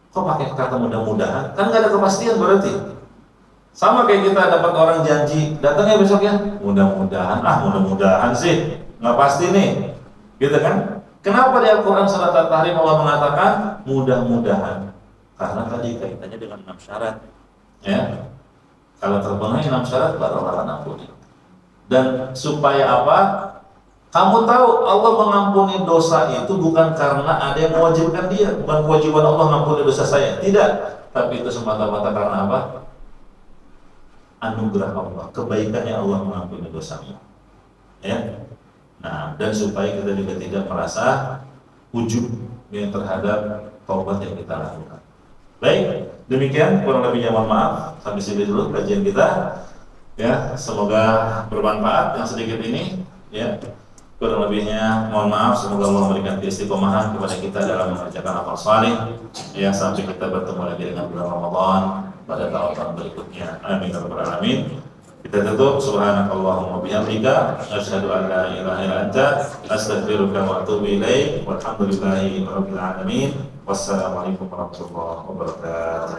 Kok pakai kata mudah-mudahan? Kan nggak ada kepastian berarti. Sama kayak kita dapat orang janji, datangnya besoknya, mudah-mudahan, mudah-mudahan sih, nggak pasti nih, gitu kan? Kenapa di Al-Quran surat At-Tahrim Allah mengatakan mudah-mudahan? Karena tadi kaitannya dengan 6 syarat, ya. Kalau terpenuhi 6 syarat, baru Allah ampuni. Dan supaya apa? Kamu tahu Allah mengampuni dosa itu bukan karena ada yang mewajibkan dia, bukan kewajiban Allah mengampuni dosa saya, tidak. Tapi itu semata-mata karena apa? Anugerah Allah, kebaikannya Allah mengampuni dosamu, ya. Nah, dan supaya kita juga tidak merasa ujub yang terhadap taubat yang kita lakukan. Baik, demikian kurang lebihnya mohon maaf. Sampai sini dulu kajian kita. Ya, semoga bermanfaat yang sedikit ini. Ya, kurang lebihnya mohon maaf. Semoga Allah memberikan istiqomahan kepada kita dalam mengerjakan amal saleh. Ya, sampai kita bertemu lagi dengan bulan Ramadan pada tahun-tahun berikutnya. Amin ya rabbal alamin. Kita tutup subhanakallahumma bihamdika asyhadu an la ilaha illa anta astaghfiruka wa atubu ilaik. Walhamdulillahi rabbil alamin. Wassalamualaikum warahmatullahi wabarakatuh.